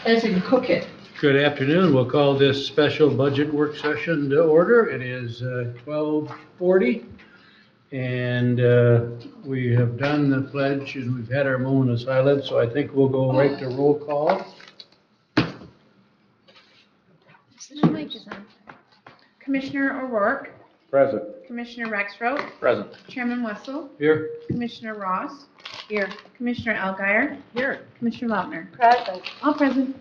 as in cook it. Good afternoon. We'll call this special budget work session to order. It is 12:40, and we have done the pledge, and we've had our moment of silence, so I think we'll go right to roll call. Commissioner O'Rourke, Present. Commissioner Rexroth, Present. Chairman Wessel, Here. Commissioner Ross. Here. Commissioner Alguier. Here. Commissioner Lautner. Present. All present.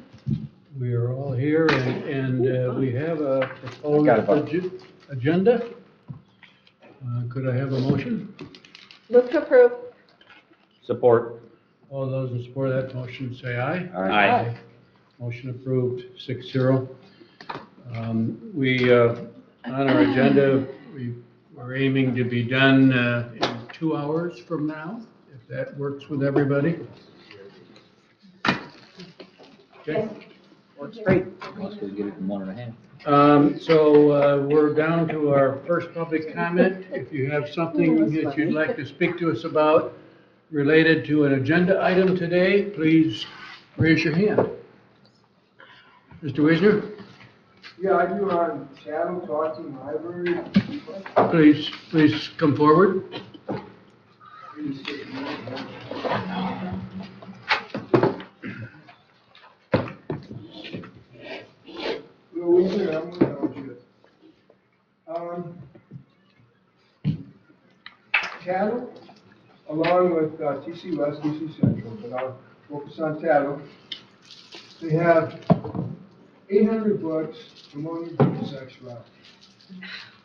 We are all here, and we have a Got it, proposed agenda. Could I have a motion? Move to approve. Support. All those in support of that motion say aye. Aye. Motion approved, 6-0. On our agenda, we are aiming to be done in 2 hours from now, if that works with everybody. Okay. Works great. Unless we get it in 1.5. So we're down to our first public comment. If you have something that you'd like to speak to us about related to an agenda item today, please raise your hand. Mr. Wisner, Yeah, I do on channel talking library. please come forward. Tattle, along with TC West, TC Central, but I'll focus on Tattle. They have 800 books promoting homosexuality.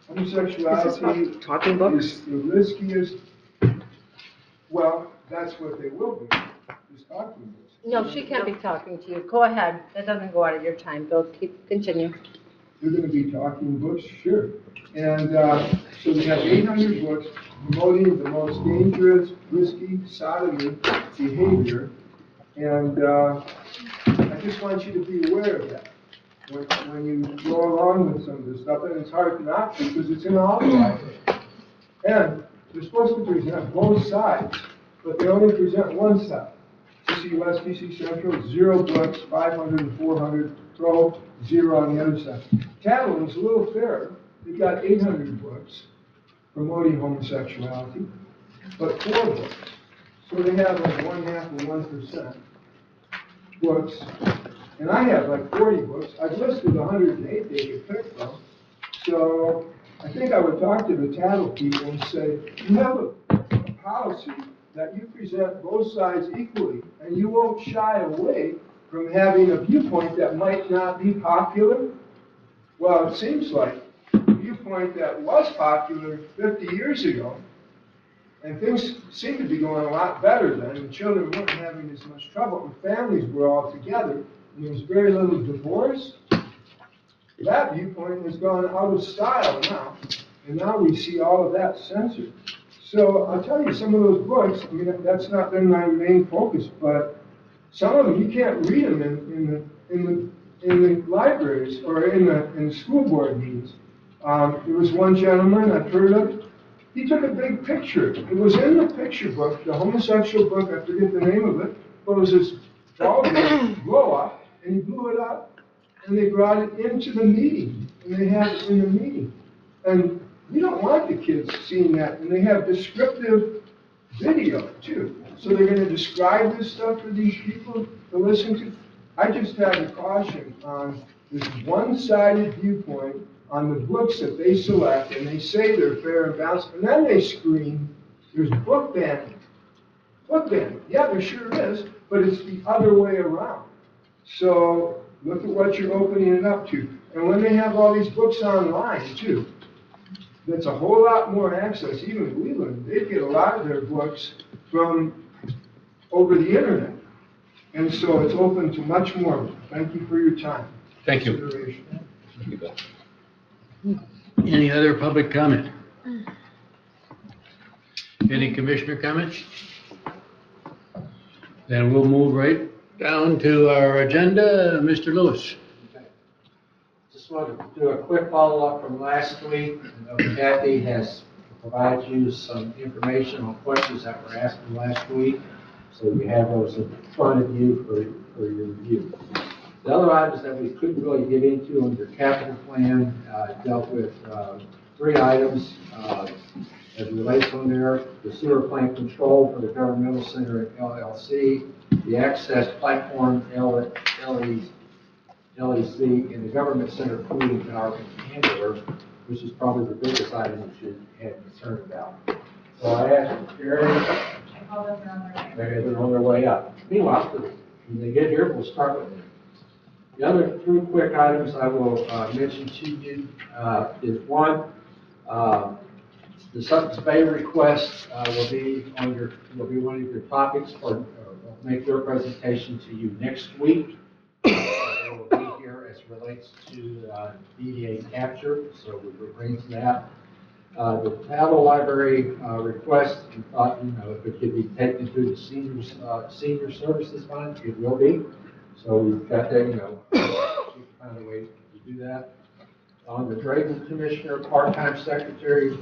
Homosexuality Talking books? is the riskiest, well, that's what they will be, is talking books. No, she can't be talking to you. Go ahead. That doesn't go out of your time. Go, continue. They're gonna be talking books, sure. And so we have 800 books promoting the most dangerous, risky sodomy behavior. And I just want you to be aware of that when you go along with some of this stuff. And it's hard not to because it's in all the library. And they're supposed to present both sides, but they only present one side. TC West, TC Central, 0 books, 500 and 400, throw 0 on the other side. Tattle is a little fairer. They've got 800 books promoting homosexuality, but 4 books. So they have like 1/2 of 1% books. And I have like 40 books. I've listed 108 they could pick from. So I think I would talk to the Tattle people and say, you have a policy that you present both sides equally, and you won't shy away from having a viewpoint that might not be popular. Well, it seems like a viewpoint that was popular 50 years ago, and things seem to be going a lot better then, and children weren't having as much trouble, and families were all together, and there was very little divorce. That viewpoint has gone out of style now, and now we see all of that censored. So I'll tell you, some of those books, I mean, that's not been my main focus, but some of them, you can't read them in the libraries or in the school board meetings. There was one gentleman I've heard of, he took a big picture. It was in the picture book, the homosexual book, I forget the name of it, but it was this blow up, and he blew it up, and they brought it into the meeting, and they had it in the meeting. And we don't want the kids seeing that, and they have descriptive video too. So they're going to describe this stuff for these people to listen to. I just have a caution on this one-sided viewpoint on the books that they select, and they say they're fair and balanced, and then they scream, there's book banning. Book banning, yeah, there sure is, but it's the other way around. So look at what you're opening it up to. And when they have all these books online too, that's a whole lot more access. Even Leelanau, they get a lot of their books from over the internet. And so it's open to much more. Thank you for your time. Thank you. Consideration. Thank you, Bill. Any other public comment? Any commissioner comments? Then we'll move right down to our agenda. Mr. Lewis. Just wanted to do a quick follow-up from last week. I know Kathy has provided you some information on questions that were asked from last week. So you have those in front of you for your review. The other items that we couldn't really get into under capital plan dealt with 3 items as it relates on there. The sewer plant control for the governmental center LLC, the access platform LEC, and the government center cooling tower and handler, which is probably the biggest item you should have concern about. So I asked Jerry, they're on their way up. Meanwhile, when they get here, we'll start with them. The other 3 quick items I will mention to you is one, the Sutton's Bay request will be one of your topics for, will make their presentation to you next week. They will be here as it relates to DDA capture, so we will bring to that. The Paddle Library request, we thought, if it could be taken through the senior services fund, it will be. So we've got that, we find a way to do that. On the Dragon Commissioner part-time secretary,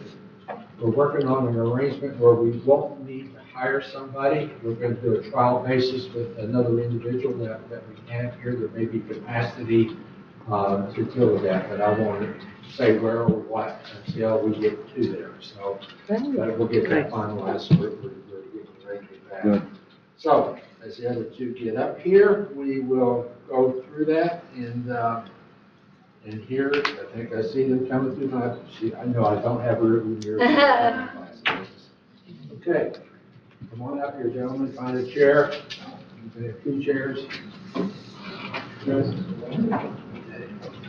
we're working on an arrangement where we won't need to hire somebody. We're going to do a trial basis with another individual that we have here. There may be capacity to deal with that, but I won't say where or what until we get to there. So we'll get that finalized. We're getting ready with that. Good. So as the other 2 get up here, we will go through that and here, I think I see them coming through my sheet. I know I don't have room here. Okay, come on up here, gentlemen. Find a chair. We have 2 chairs.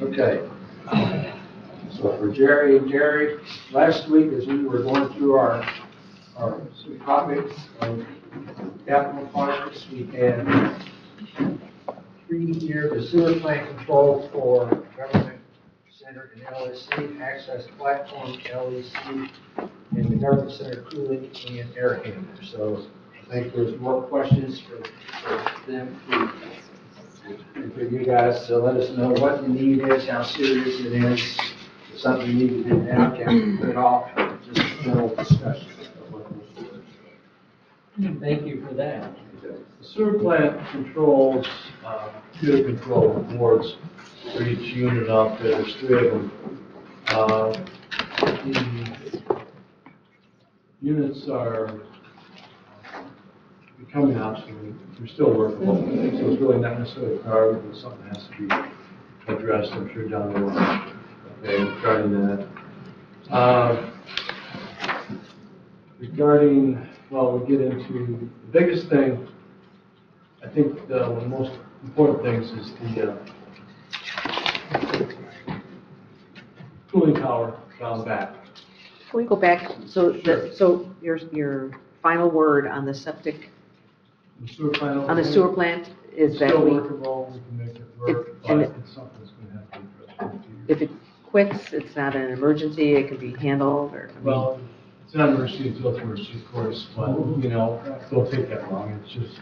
Okay. So for Jerry and Jerry, last week as we were going through our topics of capital projects, we had 3 here, the sewer plant control for government center and LSC, access platform LEC, and the government center cooling and air handler. So I think there's more questions for them and for you guys. So let us know what the need is, how serious it is. If something you need to do now, can put it off, just a general discussion of what we're doing. Thank you for that. The sewer plant controls, computer control boards for each unit out there, there's 3 of them. The units are becoming obsolete, they're still workable, so it's really not necessarily a priority, but something has to be addressed, I'm sure down the road. Okay, regarding that. Regarding, well, we'll get into the biggest thing. I think one of the most important things is the cooling tower down back. Can we go back, so your final word on the septic, The sewer plant over on the there, sewer plant is it's that still we, workable, we can make it work, but and it's something that's going to have to be addressed. if it quits, it's not an emergency, it can be handled, or, I mean, Well, it's not an emergency until it's emergency, of course, but, it don't take that long, it's just,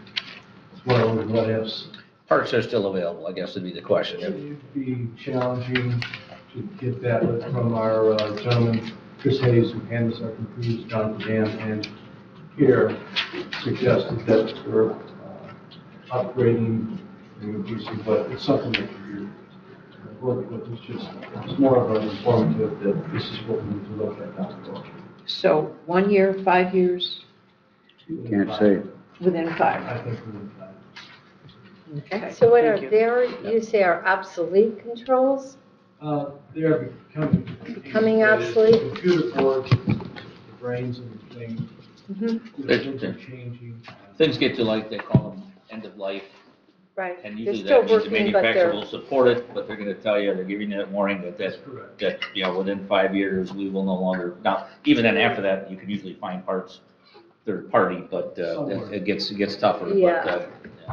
it's one of those what ifs. Parts are still available, I guess would be the question. It'd be challenging to get that from our gentleman, Chris Hayes, who handles our computers down the dam, and here suggested that we're upgrading and increasing, but it's something that we're working with. It's more of an informative that this is what we need to look at down the road. so 1 year, 5 years, Can't say. within 5, I think we're in time. okay? So what are Thank you. there, you say are obsolete controls? They are Becoming obsolete? Computer boards, the brains of the thing, Mm-hmm. things are changing. Things get to like, they call them end of life, Right. and They're usually still that means the working, but manufacturer they're, will support it, but they're gonna tell you, they're giving you that warning That's correct. that, within 5 years, we will no longer, now, even then after that, you can usually find parts third party, but Somewhere. it gets tougher. But, Yeah.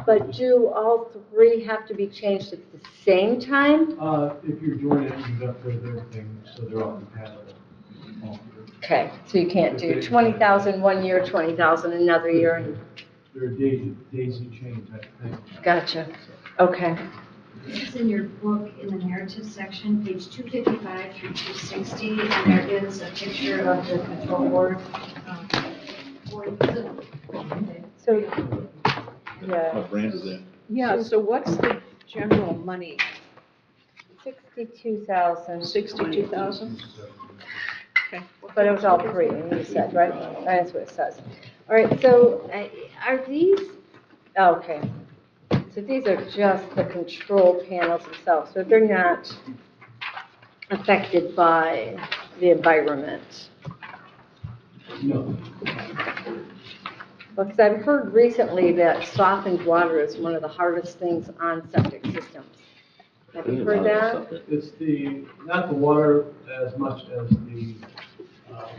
but do all 3 have to be changed at the same time? If you're doing it, you've upgraded everything, so they're all compatible. Okay, so you can't do 20,000 1 year, 20,000 another year, and They're daisy chain type thing. gotcha, okay. This is in your book in the narrative section, page 255 through 260, and there is a picture of the control board. For you. So Yeah, What brand is that? Yeah, so what's the general money? 62,000. 62,000? Okay. But it was all free, and you said, right? That's what it says. All right, so are these, okay. So these are just the control panels themselves, so they're not affected by the environment. No. Because I've heard recently that softened water is one of the hardest things on septic systems. Have you heard that? It's not the water as much as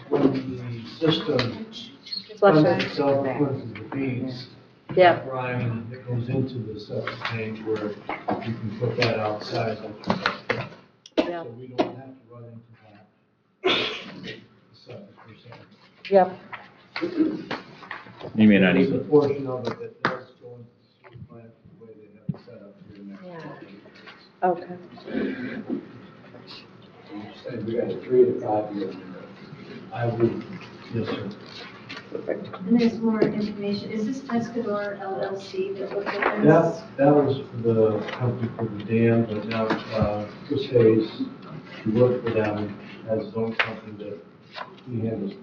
when the system Flushes. cleanses itself, cleanses the beads. Yeah. Brine that goes into the septic tank where you can put that outside. Yeah. So we don't have to run into that. Septic percent. Yep. You may not There's a even, portion of it that does go into the sewer plant the way they have it set up here in there. Okay. Say we got a 3 to 5 year. I would, yes, sir. And there's more information. Is this Pescador LLC that looked at this? That was for the company for the dam, but now, Chris Hayes, who worked for them, has his own company that he handles.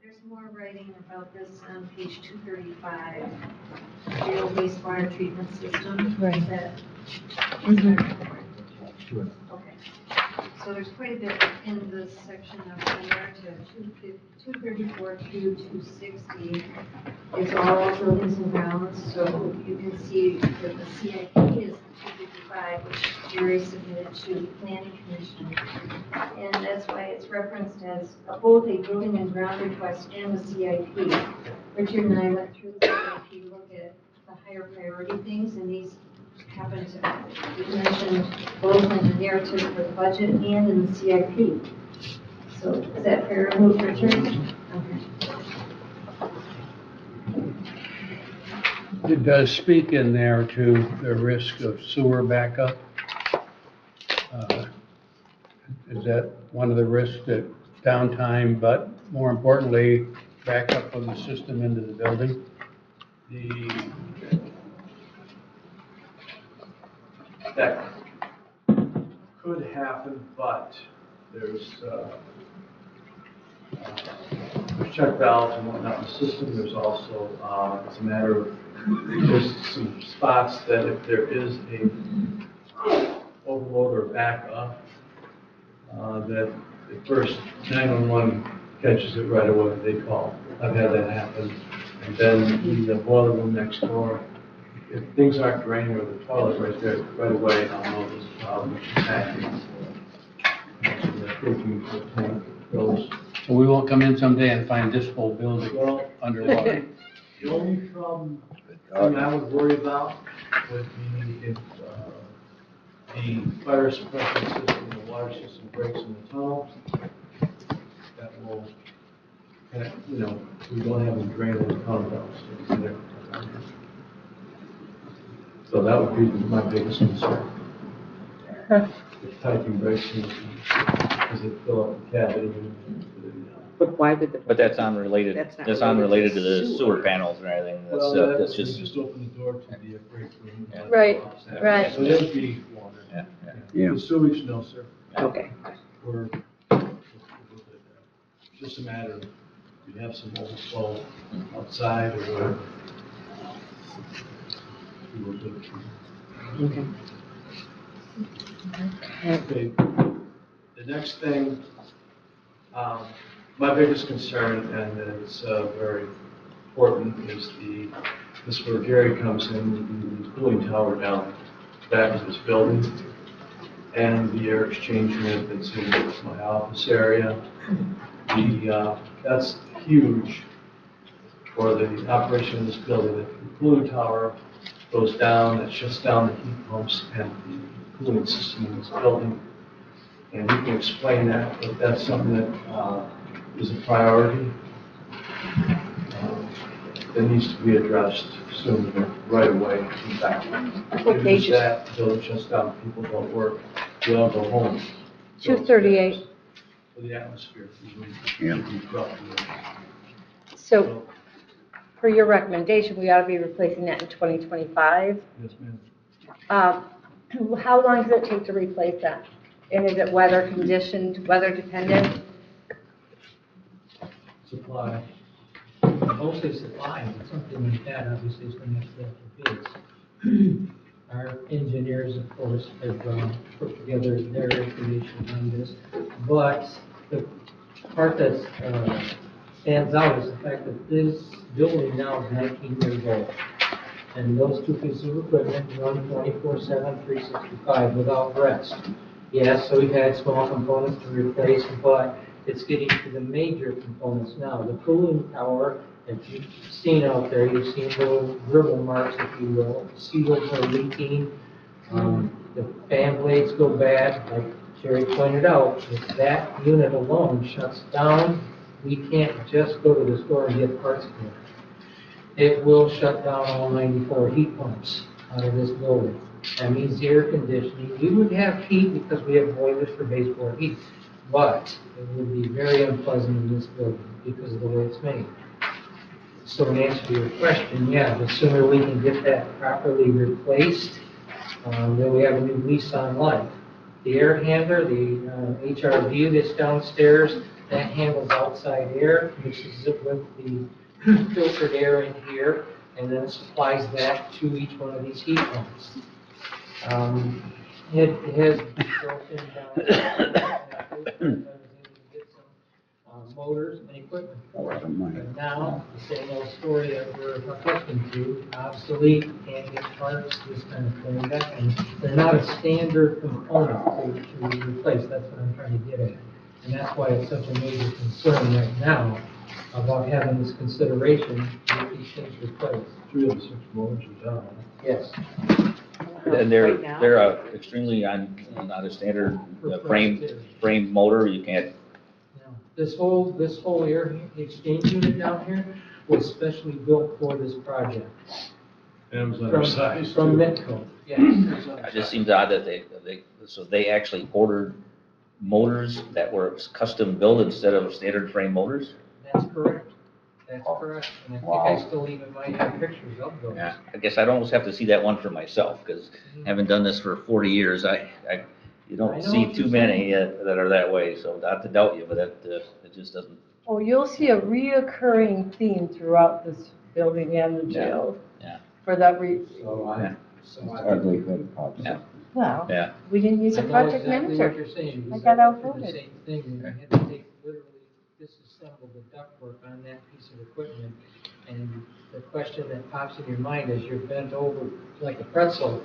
There's more writing about this on page 235, the wastewater treatment system. Right. Is that- Sure. Okay. So there's quite a bit in this section of the narrative, 234 to 260. It's all buildings and grounds, so you can see that the CIP is 255, which Jerry submitted to the planning commission. And that's why it's referenced as both a building and ground request and the CIP. Richard and I went through the CIP to look at the higher priority things, and these happen to be mentioned both in the narrative for the budget and in the CIP. So is that fair to move, Richard? Okay. It does speak in there to the risk of sewer backup. Is that one of the risks, that downtime, but more importantly, backup of the system into the building? That could happen, but there's check valves and whatnot in the system. There's also, it's a matter of, there's some spots that if there is a overload or backup, that at first 911 catches it right away, they call. I've had that happen. And then in the boiler room next door, if things aren't draining or the toilet right there, right away, I'll know there's a problem, which is happening. So that 13-foot tank goes. So we won't come in someday and find this whole building Well, underwater? the only thing I would worry about would be if the fire suppression system, the water system breaks in the tunnel. That will, we don't have a drain in the tunnel valves. So that would be my biggest concern. If piping breaks in, because it fill up the cavity. But why would the? but that's unrelated, That's not that's related unrelated to to the sewer. sewer panels or anything, Well, that's you just, just open the door to the break room. Yeah. Right, right. So there'd be water. Yeah. The sewage, no, sir. Okay. We're, just a matter of, you have some overflow outside or whatever. We will do it. Okay. Okay, the next thing, my biggest concern, and it's very important, is this is where Gary comes in, the cooling tower down back of this building, and the air exchange unit that's in my office area. That's huge for the operation of this building. The cooling tower goes down, it shuts down the heat pumps and the cooling system in this building. And you can explain that, but that's something that is a priority. That needs to be addressed soon, right away, in fact. What page is that? Building shuts down, people don't work, they all go home. 238. for the atmosphere. So, per your recommendation, we ought to be replacing that in 2025. Yes, ma'am. How long does it take to replace that? And is it weather conditioned, weather dependent? Supply. Mostly supply, but something like that, obviously, is going to have to go for bids. Our engineers, of course, have put together their information on this, but the part that stands out is the fact that this building now is 19 years old. And those two pieces of equipment run 24/7, 365 without rest. Yes, so we've had small components to replace, but it's getting to the major components now. The cooling tower, if you've seen out there, you've seen little dribble marks, if you will. Seals are leaking. The fan blades go bad, like Jerry pointed out. If that unit alone shuts down, we can't just go to the store and get parts for it. It will shut down all 94 heat pumps out of this building. That means the air conditioning. We would have heat because we have boilers for baseboard heat, but it would be very unpleasant in this building because of the way it's made. So in answer to your question, yeah, the sooner we can get that properly replaced, then we have a new lease on life. The air handler, the HRV that's downstairs, that handles outside air, mixes it with the filtered air in here, and then supplies that to each one of these heat pumps. It has broken down. I was able to get some motors and equipment for it. But now, the same old story that we're accustomed to, obsolete, can't get parts, this kind of thing. And they're not a standard component to replace. That's what I'm trying to get at. And that's why it's such a major concern right now about having this consideration to get these things replaced. 3 of the 6 motors are down. Yes. And Right now? they're extremely not a standard frame motor, you can't, Now, this whole air exchange unit down here was specially built for this project. And it was From undersized. From too. Mitco, yes. it just seems odd that they actually ordered motors that were custom built instead of standard frame motors? That's correct. That's correct. And I think I still even might have pictures of those. Yeah, I guess I'd almost have to see that one for myself, because having done this for 40 years, you I don't know see what too you're many that are that way, so not to doubt you, but it just doesn't. Oh, you'll see a reoccurring theme throughout this building and the jail. Yeah. For that Yeah. well, Yeah. we didn't use a I know project exactly what manager. you're saying, I because got went through outvoted. the same thing, and I had to take literally disassemble the ductwork on that piece of equipment. And the question that pops in your mind is you're bent over like a pretzel,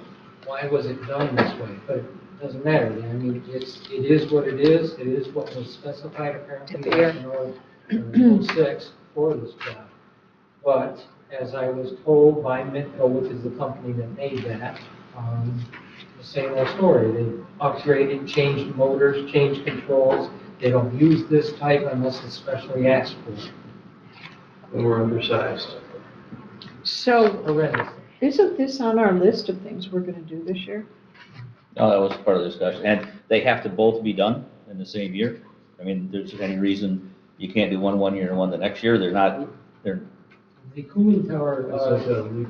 why was it done this way? But it doesn't matter, I mean, it is what it is what was specified apparently back in 06 for this job. But as I was told by Mitco, which is the company that made that, the same old story. They upgraded, changed motors, changed controls. They don't use this type unless it's specially asked for. And we're undersized. So, Horrendous. isn't this on our list of things we're gonna do this year? No, that was part of the discussion, and they have to both be done in the same year? I mean, there's any reason you can't do one year and one the next year? They're, The cooling tower, It's like a leak.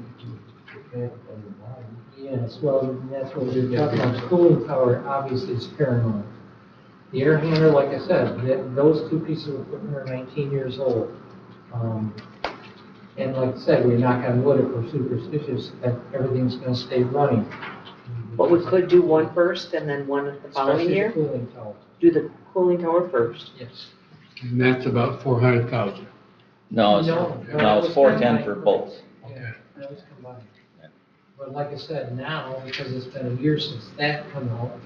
yes, well, that's what we're talking about. The cooling tower obviously is paramount. The air handler, like I said, those two pieces of equipment are 19 years old. And like I said, we knock on wood if we're superstitious that everything's gonna stay running. But we could do one first and then one the following Especially year? the cooling tower, Do the cooling tower first. yes. And that's about 400,000. no, No, it's that was 410 combined. for both. Yeah, that was combined. But like I said, now, because it's been a year since that come out,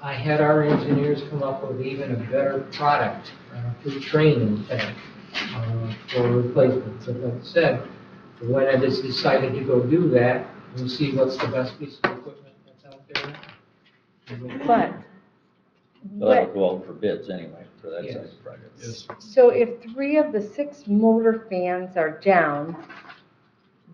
I had our engineers come up with even a better product through training, in fact, for replacement. So like I said, when I just decided to go do that, we'll see what's the best piece of equipment that's out there. But, So that would go out for bids anyway, for that Yes. size of project. Yes. so if 3 of the 6 motor fans are down,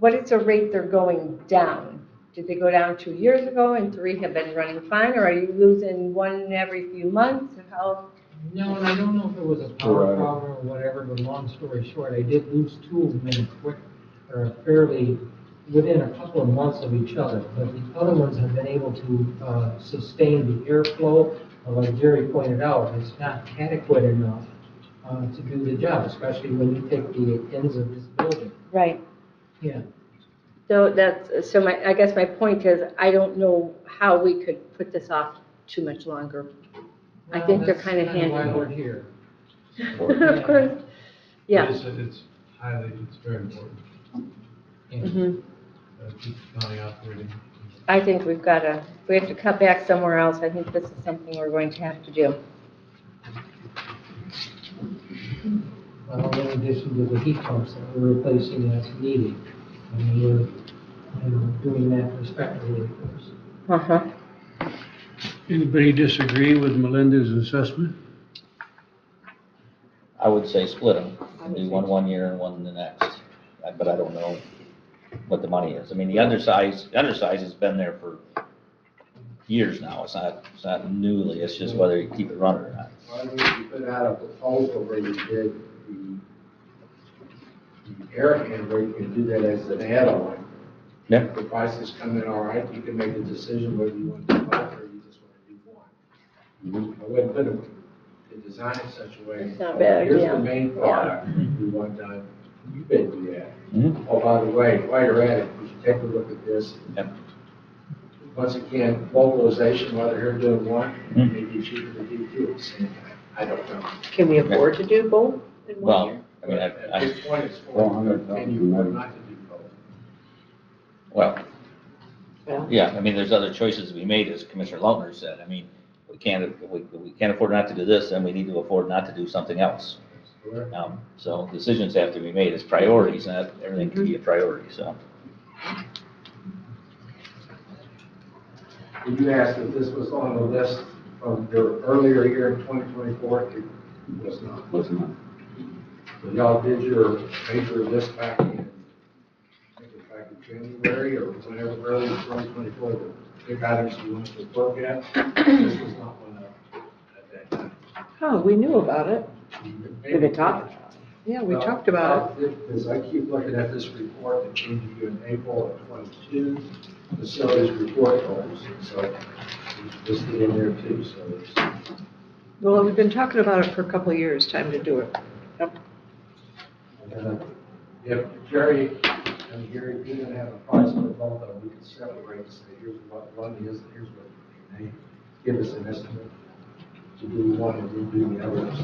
what is the rate they're going down? did they go down 2 years ago and 3 have been running fine, or are you losing one every few months? How? No, and I don't know if it was a power problem or whatever, but long story short, I did lose 2 of them in quick, or fairly, within a couple of months of each other. But the other ones have been able to sustain the airflow. Like Jerry pointed out, it's not adequate enough to do the job, especially when you take the ends of this building. Right. Yeah. So I guess my point is, I don't know how we could put this off too much longer. I think they're kind of That's why handy. we're here. Of course, yeah. It's very important. Mhm. Keep the county operating. I think if we have to cut back somewhere else, I think this is something we're going to have to do. Well, in addition to the heat pumps that we're replacing as needed, and we're, doing that respectively, of course. Uh-huh. Anybody disagree with Melinda's assessment? I would say split them, do one year and one the next, but I don't know what the money is. I mean, the undersize has been there for years now, it's not newly, it's just whether you keep it running or not. Why don't you put out a proposal where you did the air handler, you can do that as an add-on. Yeah. If the prices come in all right, you can make a decision whether you want to do both or you just want to do one. I wouldn't put them, to design it such a way. It's not bad, Here's yeah. the main product, we want done, you can do that. Mhm. Oh, by the way, while you're at it, you should take a look at this. Yep. Once again, localization, while they're doing one, Mhm. maybe cheaper to do two at the same time. I don't know. Can we afford to do both in 1 year? Well, I mean, At this point, it's 400, and you would not to do both. well, Well, yeah, I mean, there's other choices to be made, as Commissioner Lautner said. I mean, we can't afford not to do this, then we need to afford not to do something else. So decisions have to be made as priorities, not everything can be a priority, so. You asked if this was on the list from your earlier year in 2024, it was not. Was not. So y'all did your major list back in, I think it was back in January or whenever early in 2024, the big items you wanted to look at. This was not one of them at that time. oh, we knew about it. Maybe Did they talk? Yeah, we talked about it. Because I keep looking at this report that came to you in April of 22, facilities report goals, so it's listed in there too, so it's. Well, we've been talking about it for a couple of years, time to do it. Yep. If Jerry and Gary, if you're gonna have a price for both of them, we can separate and say, here's what one is, and here's what they give us an estimate to do one and then do the other. So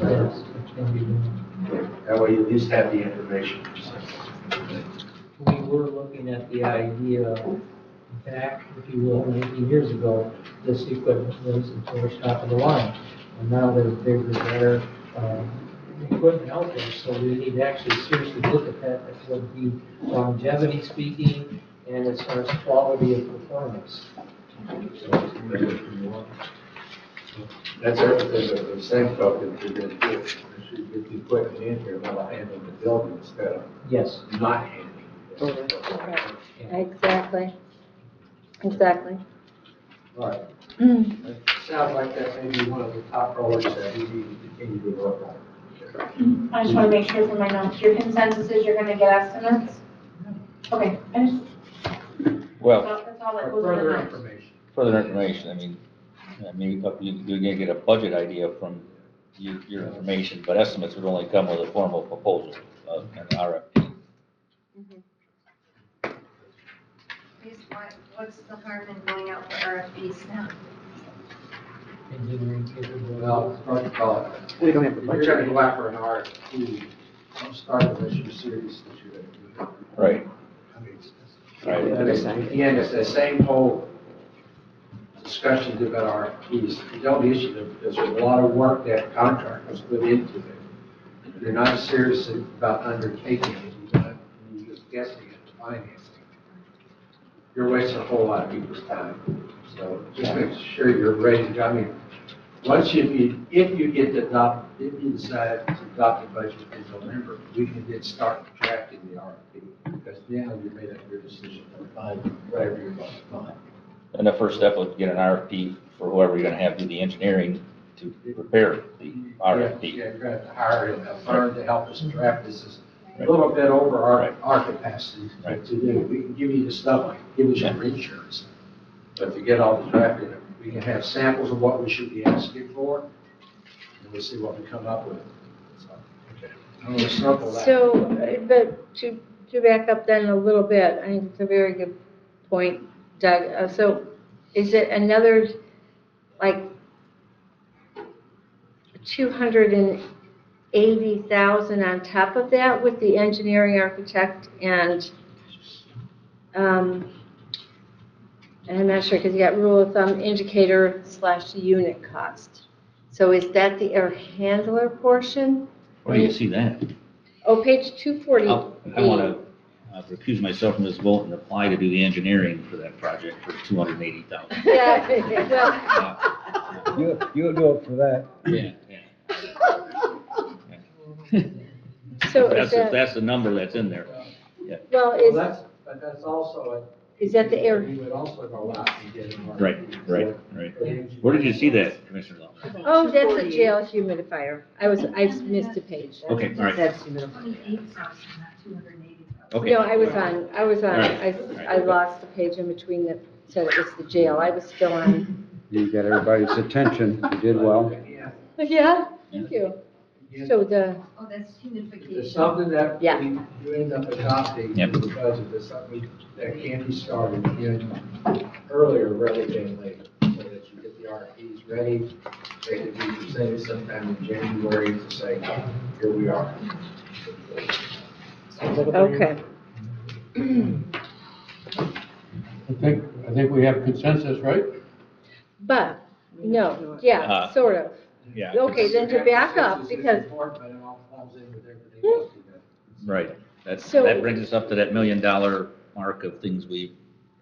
that way you at least have the information. We were looking at the idea back, if you will, 18 years ago, this equipment was the first top of the line. And now there's bigger, better equipment out there, so we need to actually seriously look at that. That would be longevity speaking, and as far as quality of performance. That's everything that the same folk that you're gonna do. You should get the equipment in here, while handling the building instead of Yes. not handling it. Exactly. Exactly. All right. It sounds like that may be one of the top priorities that we need to continue to work on. I just want to make sure for my notes, your consensus is you're going to get estimates? Okay, I just, Well, that's all that For goes in the further notes. information. further information, I mean, you're gonna get a budget idea from your information, but estimates would only come with a formal proposal, an RFP. What's the harm in going out for RFPs now? Engineering capability. Well, start to call it. We don't have the If you're budget. gonna go out for an RFP, don't start unless you're serious that you're gonna do it. Right. I mean, Right. again, it's the same whole discussions about RFPs. You don't issue them because there's a lot of work that contractors put into it. If you're not serious about undertaking it, you're just guessing at the financing. You're wasting a whole lot of people's time. So just make sure you're ready to, I mean, Once if you get to adopt, if you decide to adopt the budget in November, we can then start drafting the RFP, because now you made up your decision on whatever you're going to fund. And the first step was get an RFP for whoever you're gonna have do the engineering to prepare the RFP. Yeah, you're going to hire a firm to help us draft this. Is a little bit over our capacity Right. to do. We can give you the stuff, like give us your insurance. But to get all the drafting, we can have samples of what we should be asking for, and we'll see what we come up with. So, okay. I'm going to circle that. So, but to back up then a little bit, I think it's a very good point, Doug. So is it another, like, 280,000 on top of that with the engineering architect and, and I'm not sure, because you got rule of thumb indicator / unit cost. So is that the air handler portion? Where do you see that? Oh, page 240. I want to recuse myself from this vote and apply to do the engineering for that project for $280,000. Yeah, well, You'll do it for that. Yeah. so is That's the number that's in there. well, Well, that's also is that the air? we would also go out and get an RFP. Right. Where did you see that, Commissioner Law? Oh, that's a jail humidifier. I missed a page. Okay, all right. That's humidifier. 28,000, not 280,000. Okay. No, I was on, right. I lost the page in between that said it was the jail. I was still on. You got everybody's attention, you did well. Yeah, thank you. So Oh, that's It's humidification. something that Yeah. you end up adopting Yep. in the budget, it's something that can be started in earlier rather than later, so that you get the RFPs ready. They could be presented sometime in January to say, here we are. okay. I think we have consensus, right? But no, yeah, sort of. Yeah. Okay, then to back up, It's because important, but it all falls in with everything else you got. Right. So- That brings us up to that $1 million mark of things we,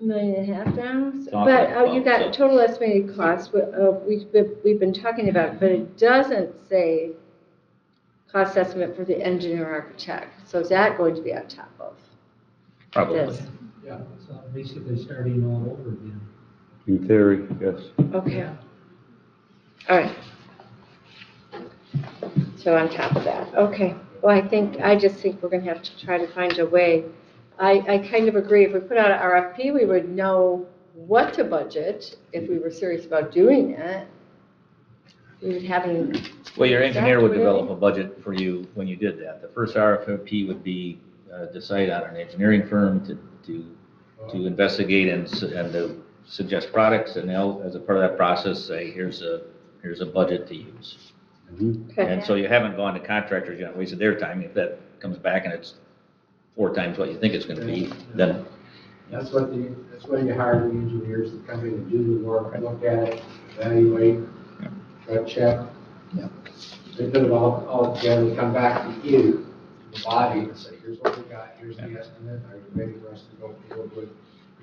$1.5 million now. Talking But you about, got so- total estimated cost. We've been talking about it, but it doesn't say cost estimate for the engineer architect. So is that going to be on top of probably. this? Yeah. So basically starting all over again. In theory, yes. Okay. All right. So on top of that, okay. Well, I just think we're gonna have to try to find a way. I kind of agree, if we put out an RFP, we would know what to budget if we were serious about doing it. We would have an. Well, your engineer would Exactly. develop a budget for you when you did that. The first RFP would be decide on an engineering firm to investigate and to suggest products, and they'll, as a part of that process, say, here's a budget to use. Okay. And so you haven't gone to contractors, you haven't wasted their time. If that comes back and it's 4 times what you think it's gonna be, then, That's why you hire the engineers to come in and do the work, look at it, evaluate, check. Yeah. They put it all together, come back to you, the body, and say, here's what we got, here's the estimate, are you ready for us to go forward with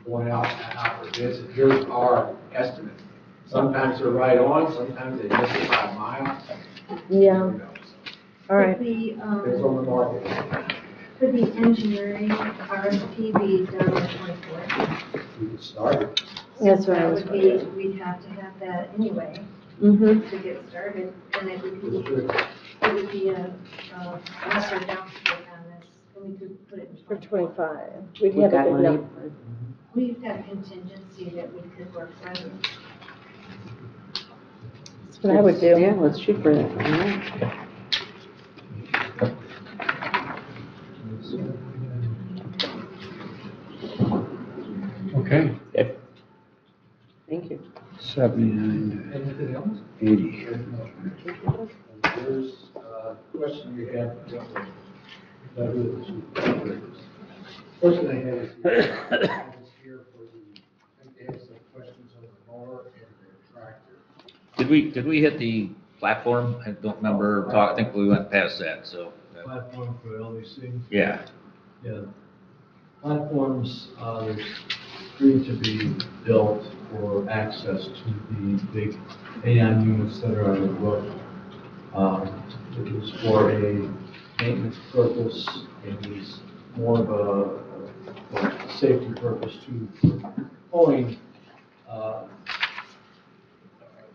going out for bids, and here's our estimate. Sometimes they're right on, sometimes they miss it by a mile. Yeah, Who knows? all right. Depends on the market. Could the engineering RFP be done on the 24th? We can start. That's what I That was would be, wondering. we'd have to have that anyway Mm-hmm. to get started, and it would be, It's good. it would be a lesser downstroke on this, and we could put it in For 24. 25. We'd We've have a got good money. number. We've got contingency that we could work with. That's what I would do. Yeah, let's shoot for that. All right. Okay, Thank you. 79 Anything else? to 80. There's a question you have. Question I have is here for the, I think they have some questions on the mower and the tractor. did we hit the platform? I don't remember, I think we went past that, so, Platform for LEC. yeah. Yeah. Platforms, there's 3 to be built for access to the big AN units that are on the roof. It was for a maintenance purpose, it is more of a safety purpose to pulling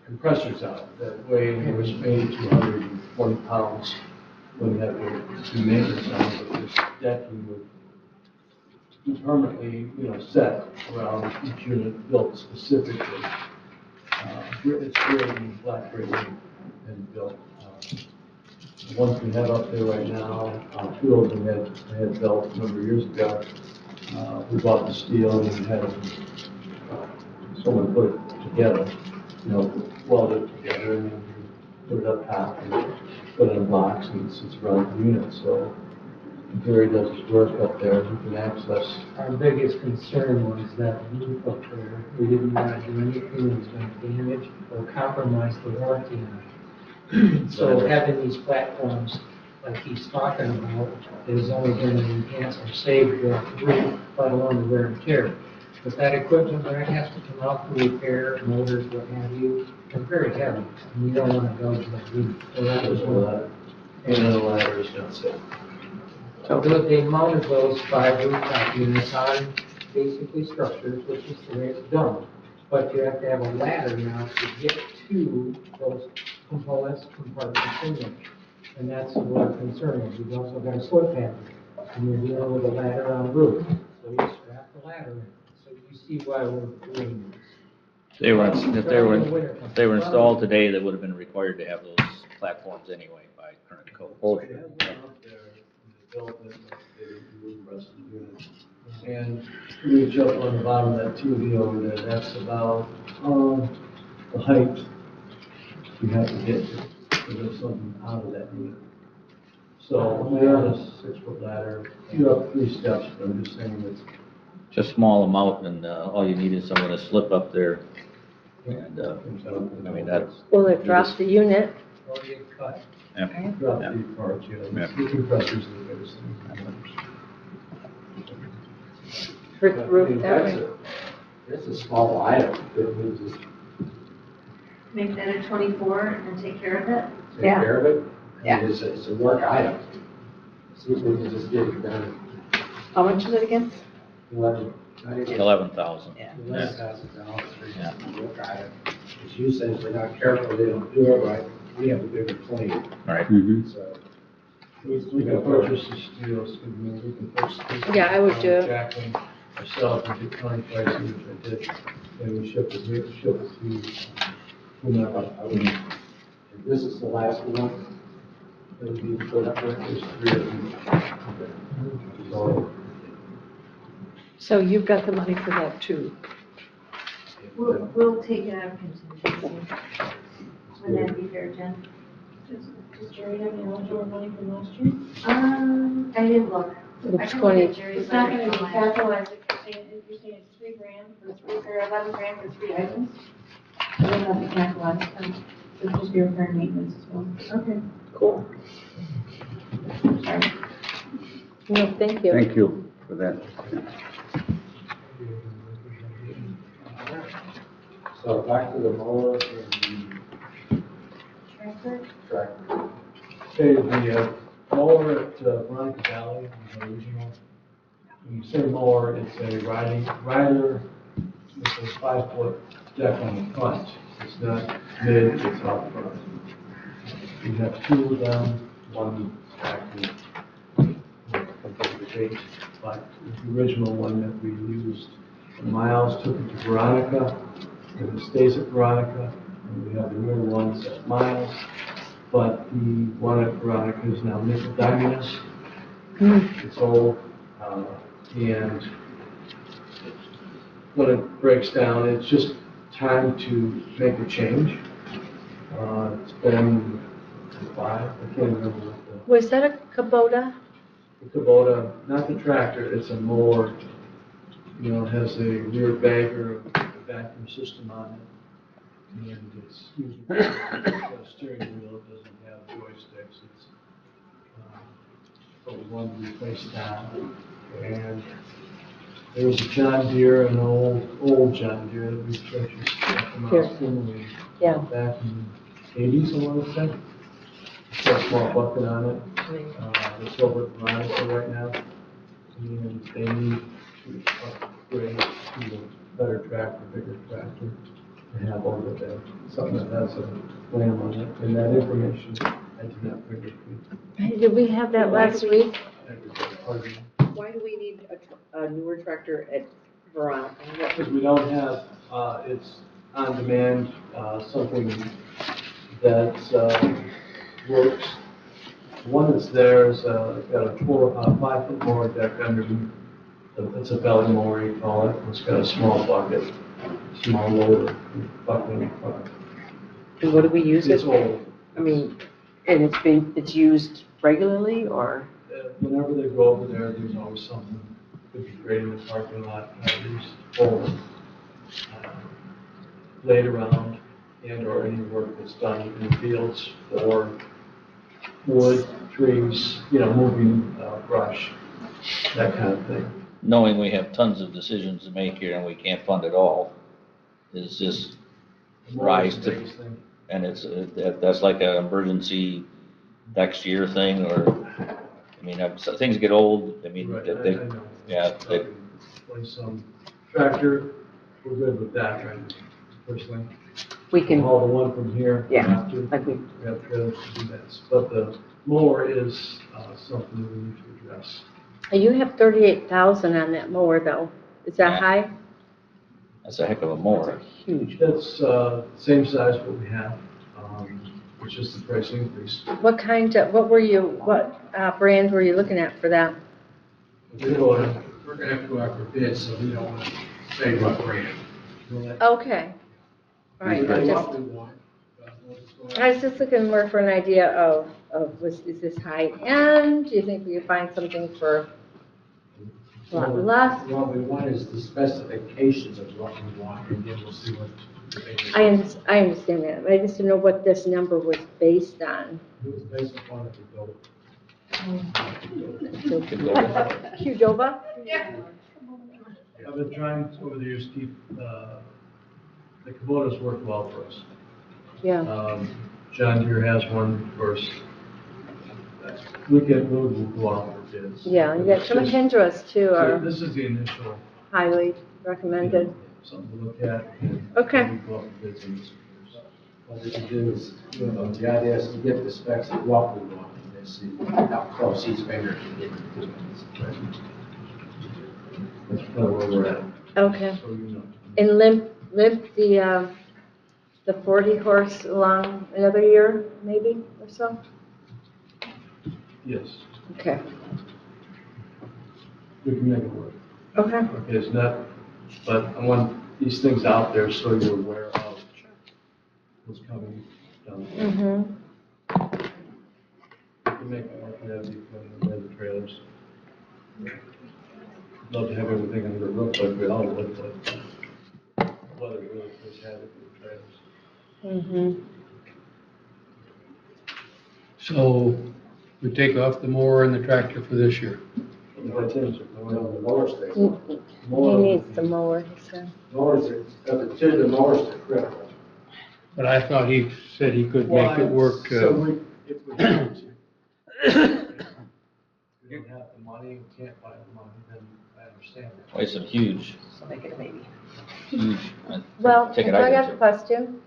compressors out that weigh anywhere from 80 to 140 pounds when you have to do maintenance on it. But this decking would be permanently, set around each unit built specifically. It's really flat rated and built. The ones we have up there right now, two of them had built a number of years ago. We bought the steel and we had someone put it together, weld it together and then we put it up top and put it in blocks and it sits around the unit. So Gary does his work up there, he can access. Our biggest concern was that roof up there. We didn't want to do anything that was going to damage or compromise the warranty on it. So having these platforms like he's talking about is only going to enhance or save the roof, let alone the wear and tear. But that equipment that has to come out to repair motors, what have you, are very heavy. And we don't want to go to the roof. So that was one. And then the ladder is not safe. So they mounted those 5 rooftop units on basically structures, which is the way it's done. But you have to have a ladder now to get to those components in them. And that's what our concern is. We've also got a slip pad, and you're dealing with a ladder on the roof. So you strap the ladder in. So you see why we're doing this. If they were installed today, they would have been required to have those platforms anyway by current code. They have one up there in the development, they remove the rest of the unit. And reach up on the bottom of that TV over there, that's about, the height you have to get to lift something out of that unit. So they're on a 6-foot ladder, you're up 3 steps, but I'm just saying it's. Just small amount and, all you need is someone to slip up there. And, I mean, that's. Will it drop the unit? Or get cut. Yeah. Drop Yeah. the parts, Yeah. the compressors are the biggest thing. For the roof that way? It's a small item, that means to Make that a 24 and take care of it. take Yeah. care of it. Yeah. It's a work item. See if we can just get it done. How much is it again? 11. 11,000. Yeah. $11,000 Yeah. for a work item. As you say, if they're not careful, they don't do it right, we have a bigger plane, Right. so. We can purchase the steel, we can purchase. this Yeah, I would do it. Jacqueline ourselves and get county pricing, which I did, and we ship it to whomever. I would- If this is the last one, It would be put up there, there's 3 of them. So, So you've got the money for that too? We'll take it out of contingency. Would that be fair, Jen? Does Jerry have any leftover money from last year? I didn't look. I can look at Jerry's It's not gonna budget be from last year. capitalized, if you're saying it's $3,000 for 3, or 11 grand for 3 items. It will not be capitalized, it'll just be repair and maintenance as well. Okay. Cool. Sorry. No, thank you. Thank you for that. so back to the mower and Tractor? the tractor. okay, the mower at Veronica Valley, the original. When you say mower, it's a rider with a 5-foot deck on the front. It's not mid, it's out front. We have 2 of them, one active, but the original one that we used, Miles took it to Veronica, and it stays at Veronica, and we have the newer ones at Miles, but the one at Veronica is now nickel diamonds. It's old, and when it breaks down, it's just time to make a change. It's been 5, I can't remember what Was that a Kubota? the Kubota, not the tractor, it's a mower. It has a rear bagger, a vacuum system on it. And it's usually got a steering wheel, it doesn't have joysticks. It's, but we wanted to replace that. And There was a John Deere, an old John Deere that we purchased from Here. Austin Yeah. back in the 80s, I want to say. It's got a small bucket on it. It's over at Veronica right now. And they need to upgrade to a better tractor, bigger tractor to have over there. Something that has a plan on it. And that information I did not bring with me. Did we have that last week? Pardon me. Why do we need a newer tractor at Veronica? Because we don't have, it's on demand, something that works. One that's there is, got a 5-foot mower deck underneath. It's a belly mower, you call it. It's got a small bucket, small loader, bucket in front. And what do we use it It's for? old. I mean, and it's used regularly or? Whenever they go over there, there's always something. Could be great in the parking lot, there's old, laid around, and or any work that's done in the fields for wood, trees, moving brush, that kind of thing. Knowing we have tons of decisions to make here and we can't fund it all, is just rise to, Biggest thing. and that's like an emergency next year thing, or, I mean, so things get old, I mean, Right, they, I know. yeah, they, Play some tractor, we're good with that, right, personally. We can, Haul the one from here. if we Yeah. have to. like we, We have trailers to do that, but the mower is something we need to address. You have 38,000 on that mower though. Is that Yeah. high? that's a heck of a mower. huge. That's same size what we have, it's just the price increase. What brand were you looking at for that? We're going, We're gonna have to go out for bids, so we don't want to say what brand. Okay. All right, We know just, what we want, but we'll just go out. I was just looking more for an idea of is this high end? Do you think we could find something for a lot less? What we want is the specifications of what we want, and then we'll see what. I understand that, but I just didn't know what this number was based on. It was based upon if we go. Qdoba? I've been trying over the years to keep, the Kubotas work well for us. Yeah, John Deere has one for us. We'll go out for bids. yeah, you got some Mahindras too So are this is the initial, highly recommended. something to look at. and Okay. we go out for bids and What we can do is, the idea is to get the specs of what we want, and then see how close each vendor can get to it. that's kind of where we're at, Okay. so you know. And limp the 40 horse along another year, maybe, or so? Yes, Okay. we can make it work. Okay. Okay, it's not, but I want these things out there so you're aware of what's coming down the road. Mm-hmm. We can make it work, we have the equipment, we have the trailers. Love to have everything under the roof like we all would, but weather really puts havoc with the trailers. Mm-hmm. So we take off the mower and the tractor for this year. That's it. No, the mower station. He needs the mower, he said. Mowers are, consider the mowers are critical. But I thought he said he could make it work. So if we don't have the money, we can't find the money, then I understand that. Well, it's a huge, So make it a maybe. huge. Well, ticket I got item. a question.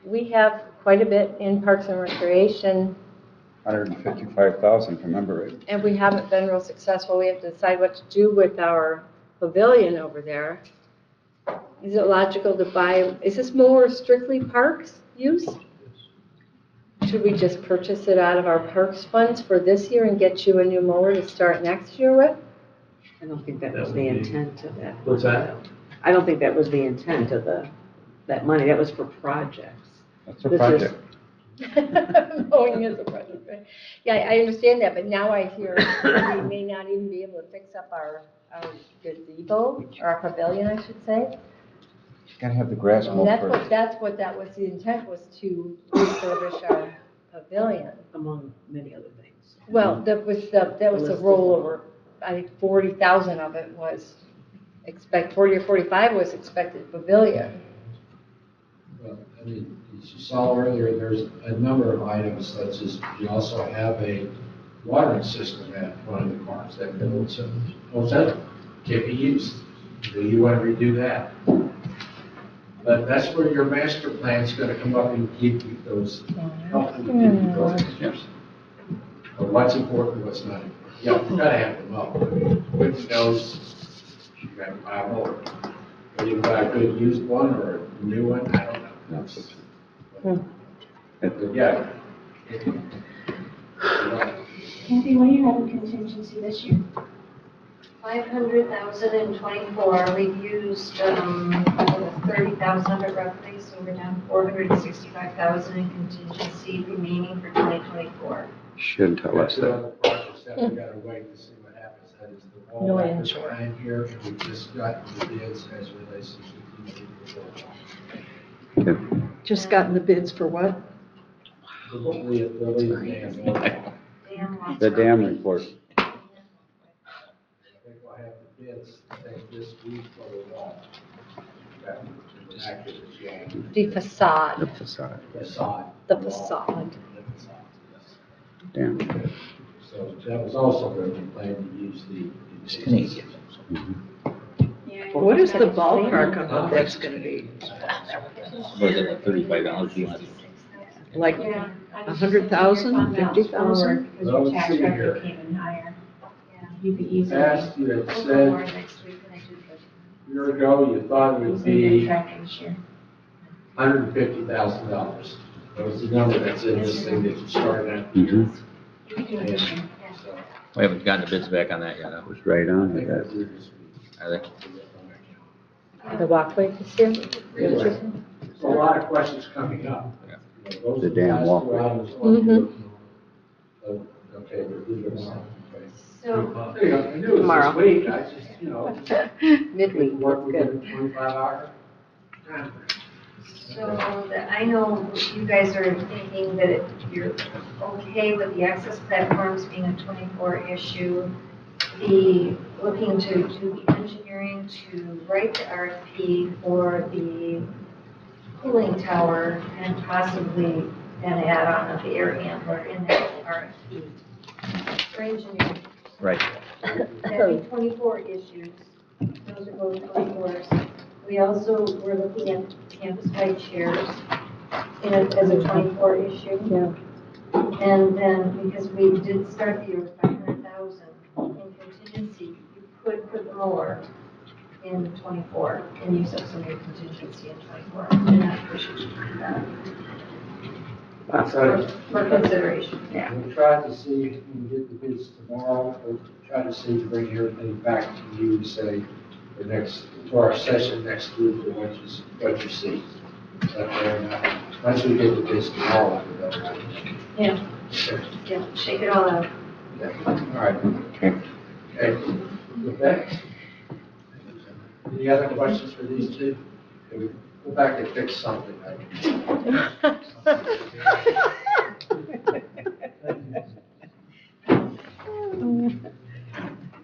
We have quite a bit in Parks and Recreation, 155,000, if I remember right. and we haven't been real successful. We have to decide what to do with our pavilion over there. Is it logical to buy, is this mower strictly parks use? Should we just purchase it out of our parks funds for this year and get you a new mower to start next year with? I don't think that That was would the be- intent of that. What's that? I don't think that was the intent of that money. That was for projects. That's a This is- project. Mowing is a project, right? Yeah, I understand that, but now I hear we may not even be able to fix up our gazebo, or our pavilion, I should say. You gotta have the grass And mowed that's first. that was the intent, was to refurbish our pavilion. Among many other things. Well, that was the rollover I think 40,000 of it was 40 or 45 was expected pavilion. Well, I mean, as you saw earlier, there's a number of items such as you also have a watering system at one of the parks that can also can't be used. Do you want to redo that? But that's where your master plan's gonna come up and give you those, help you give you those answers. Or what's important, what's not important. Yeah, you gotta have them up. I mean, Whitney knows you gotta buy more. Whether you buy a good used one or a new one, I don't know. But yeah. Kathy, what do you have in contingency this year? 500,000 in '24, we've used 30,000 of it roughly, so we're down 465,000 in contingency remaining for 2024. Shouldn't tell us Two that. other projects that we gotta wait to see what happens. That is the wall No back insurance. behind here, we just got the bids as relates to Just gotten the bids for what? the dam. The dam report. I think we'll have the bids, I think this week for the wall. That was accurate as well. The facade, The facade. Facade. the wall. facade. The facade, yes. Dam. So that was also where we planned to use the. It's Canadian. What is the ballpark on what that's gonna be? Was it like $35 you want? Like Yeah. 100,000, 50,000? Because your Well, tax let's see record here. came in higher. Yeah. You could easily. Past, you had We'll go said more next week when I do the a year ago, you thought it would Easily be track this year. $150,000. That was the number that's in this thing that you started at. Mhm. You could do it this year. So, We haven't gotten the bids back on that yet, huh? Was right I on think it. that's it this week. Are they? The walkway this year? Anyway, so a lot of questions coming up. Yeah. You know, those The are damn last two walkway. items on here. Mhm. So, okay, we're leaving this on. Okay. So, There you go. I knew it was Tomorrow. this week, I just, you know, Midweek, work that's within good. 25 hours. I know you guys are thinking that you're okay with the access platforms being a '24 issue. Looking to do the engineering to write the RFP for the cooling tower and possibly an add-on of the air handler in that RFP. For engineering. Right. That'd be 24 issues. Those are both 24s. We also were looking at campus-wide chairs as a 24 issue. Yeah. And then, because we did start the year with 500,000 in contingency, you could put more in 24 and use up some of your contingency in 24. And not push it to for consideration. Yeah. We'll try to see if we can get the bids tomorrow, or try to see to bring everything back to you, say, to our session next week, or what you see. But once we get the bids tomorrow, we'll be better. Yeah. Yeah, shake it all out. All right. Okay, with that, any other questions for these two? Can we go back and fix something?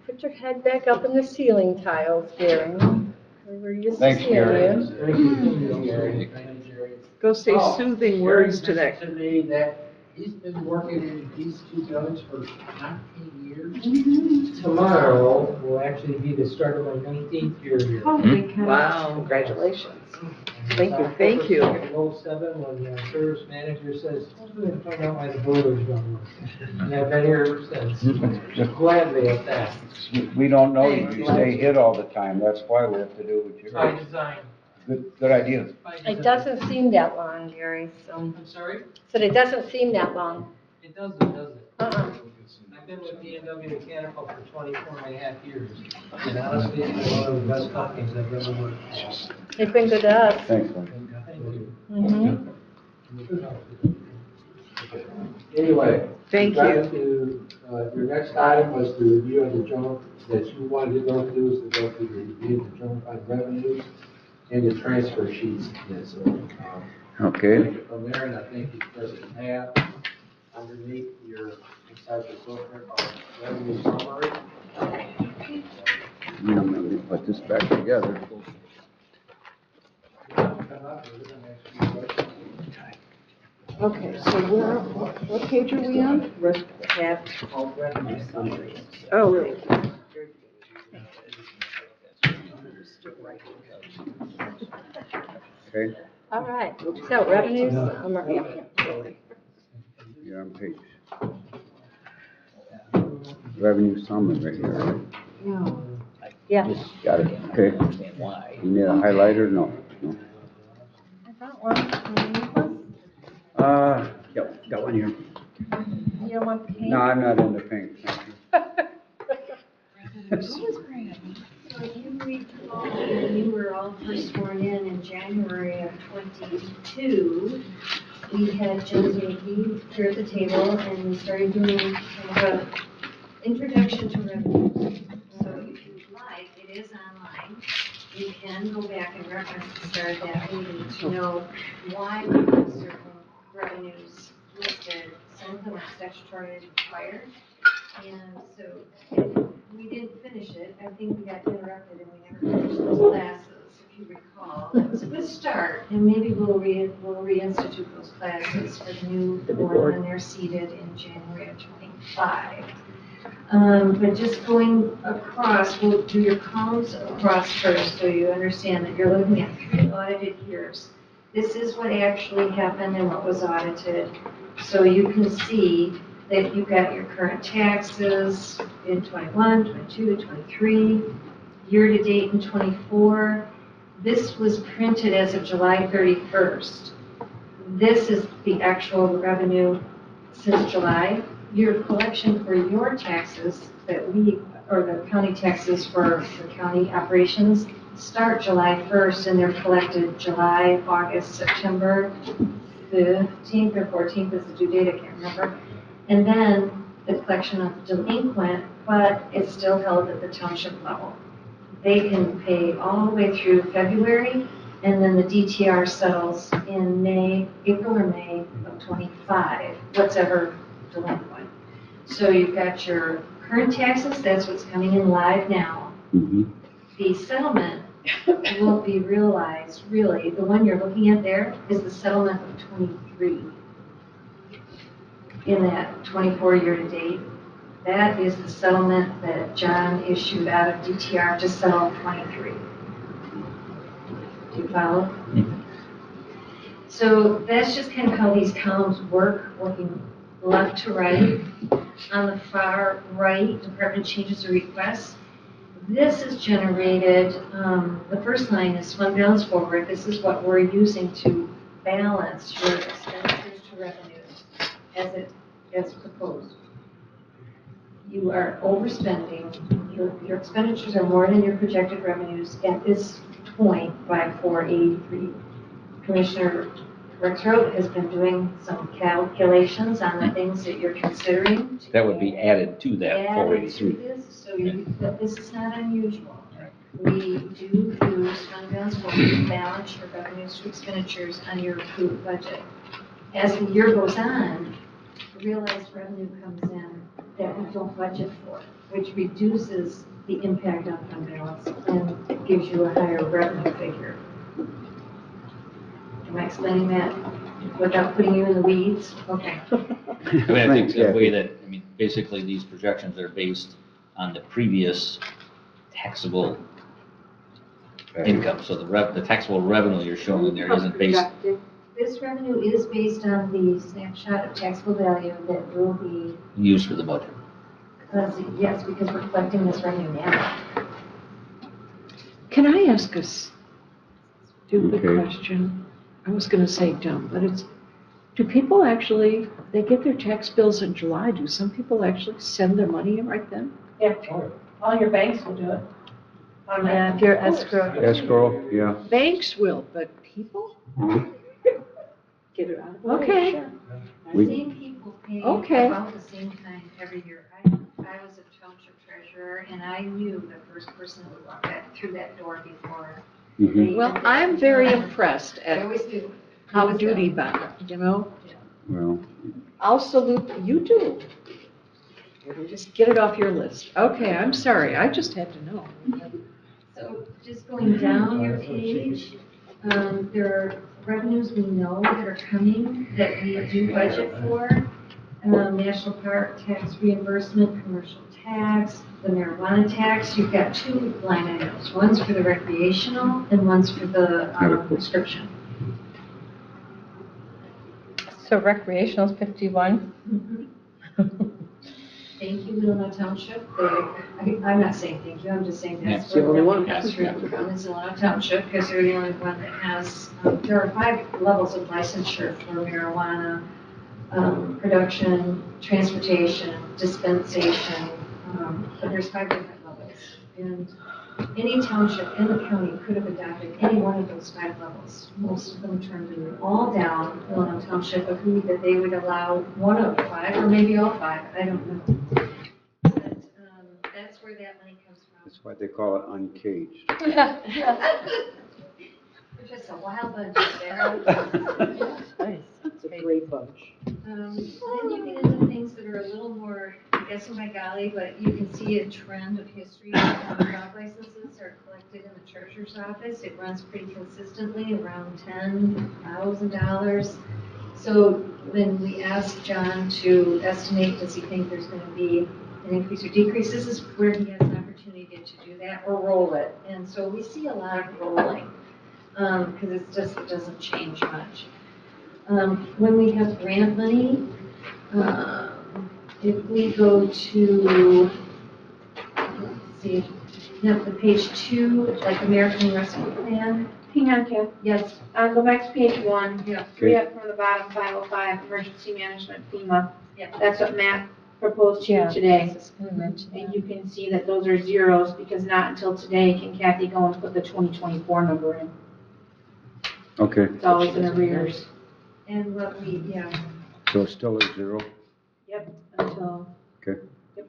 Put your head back up in the ceiling tiles, Gary. We're used to Thanks, seeing Gary. you. Thank you, Jerry. Thank you, Jerry. Go say Oh, soothing words to Jerry that. mentioned to me that he's been working in these two buildings for 19 years. Tomorrow will actually be the start of my 19th year here. Holy cow. Wow. Congratulations. Thank you, thank you. In '07, when the service manager says, I'm going to find out why the boiler's don't work. And I've been here ever since. Gladly at that. We don't know you. You stay hid all the time. That's why we have to do what By you're. design. Good idea. By design. It doesn't seem that long, Gary, so. I'm sorry? Said it doesn't seem that long. It doesn't, does it? Uh-uh. I've been with B&W Mechanical for 24 and a half years. And honestly, it's one of the best companies I've ever worked for. They've been good to us. Thanks, Lynn. Thank you. Mm-hmm. Anyway. Thank back you. to, your next item was the review of the general, that you wanted to go through, is to go through the review of the general fund revenues and the transfer sheets. Yeah, so, Okay. take it from there, and I think you presently have underneath your, inside the booklet, revenue summary. put this back together. Okay, so what page are we on? Tab called revenue summaries. Oh, really? Okay, All right, so revenues summary. you're on page. Revenue summary right here, right? No. Yeah. Got it, okay. Understand why. You need a highlighter? No, no. I got one. You need one? Yep, got one here. You don't want pink? No, I'm not into pink, thank you. So if you recall, when you were all first sworn in January of '22, we had Jen Zanke here at the table and we started doing kind of an introduction to revenue. So if you'd like, it is online. You can go back and reference the start of that meeting to know why we have certain revenues listed. Some of them are statutorily required. And so we didn't finish it. I think we got interrupted and we never finished those classes, if you recall. That was a good start, and maybe we'll reinstitute those classes for the new board when they're seated in January of '25. But just going across, we'll do your columns across first, so you understand that you're looking at 3 audited years. This is what actually happened and what was audited. So you can see that you've got your current taxes in '21, '22, '23, year-to-date in '24. This was printed as of July 31st. This is the actual revenue since July. Your collection for your taxes or the county taxes for the county operations start July 1st and they're collected July, August, September 15th or 14th is the due date, I can't remember. And then the collection of delinquent, but it's still held at the township level. They can pay all the way through February, and then the DTR settles in April or May of '25, what's ever delinquent. So you've got your current taxes, that's what's coming in live now. Mm-hmm. The settlement won't be realized, really. The one you're looking at there is the settlement of '23. In that 24 year-to-date. That is the settlement that John issued out of DTR to settle 23. Do you follow? So that's just kind of how these columns work, working left to right. On the far right, department changes or requests. This is generated, the first line is fund balance forward. This is what we're using to balance your expenditures to revenues as proposed. You are overspending. Your expenditures are more than your projected revenues at this point by 483. Commissioner Rexroth has been doing some calculations on the things that you're considering. That would be added to that Added to 483. this, so this is not unusual. We do use fund balance forward to balance your revenues to expenditures on your approved budget. As the year goes on, realized revenue comes in that we don't budget for, which reduces the impact on fund balance and gives you a higher revenue figure. Am I explaining that without putting you in the weeds? Okay. I mean, I think the way that, I mean, basically these projections are based on the previous taxable income. So the taxable revenue you're showing in there isn't based. This revenue is based on the snapshot of taxable value that will be Used for the budget. yes, because we're collecting this revenue now. Can I ask a stupid question? I was gonna say dumb, but do people actually, they get their tax bills in July, do some people actually send their money in right then? Yeah, all your banks will do it. Yeah, if you're escrow. Escrow, yeah. Banks will, but people? Get it out. Okay. The same people pay Okay. about the same time every year. I was a township treasurer, and I knew the first person who walked through that door before. Mhm. Well, I'm very impressed I at always do. how duty bound, you know? Well, I'll salute, you do. Just get it off your list. Okay, I'm sorry, I just had to know. So just going down your page, there are revenues we know that are coming that we do budget for. National park tax reimbursement, commercial tax, the marijuana tax. You've got two line items. One's for the recreational and one's for the prescription. So recreational's 51? Thank you, Leelanau Township. I'm not saying thank you, I'm just saying that's Yes. where The only one. that's from, is Leelanau Township, because they're the only one that has, there are 5 levels of licensure for marijuana, production, transportation, dispensation, but there's 5 different levels. And any township in the county could have adopted any one of those 5 levels. Most of them turned them all down. Leelanau Township agreed that they would allow one of the 5, or maybe all 5, I don't know. But that's where that money comes from. That's why they call it uncaged. We're just a wild bunch of there. It's a great bunch. Then you get into things that are a little more, I guess, oh my golly, but you can see a trend of history. Dog licenses are collected in the treasurer's office. It runs pretty consistently around $10,000. So when we asked John to estimate, does he think there's going to be an increase or decrease, this is where he has an opportunity to do that or roll it. And so we see a lot of rolling because it doesn't change much. When we have grant money, if we go to, let's see, no, the page 2, like American Rescue Plan. Hang on, Kim. Yes. Go back to page 1. Yeah. 3 up from the bottom, 505, emergency management FEMA. Yeah. That's what Matt proposed to you today. And you can see that those are zeros because not until today can Kathy go and put the 2024 number in. Okay, It's always in arrears. And what we, so it's still at 0? Yep, until. Okay. Yep.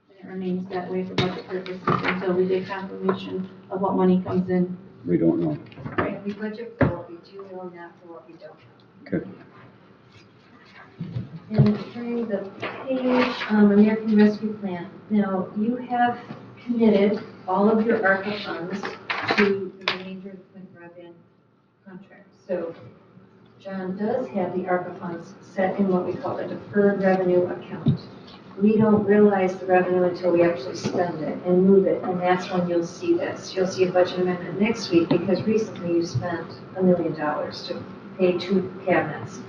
And it remains that way for budget purposes until we get confirmation of what money comes in. We don't know. we budget for what we do know, not for what we don't know. Okay. And turning the page, American Rescue Plan. Now, you have committed all of your ARPA funds to the remainder of the Flint broadband contract. So John does have the ARPA funds set in what we call a deferred revenue account. We don't realize the revenue until we actually spend it and move it, and that's when you'll see this. You'll see a budget amendment next week because recently you spent $1 million to pay 2 cabinets.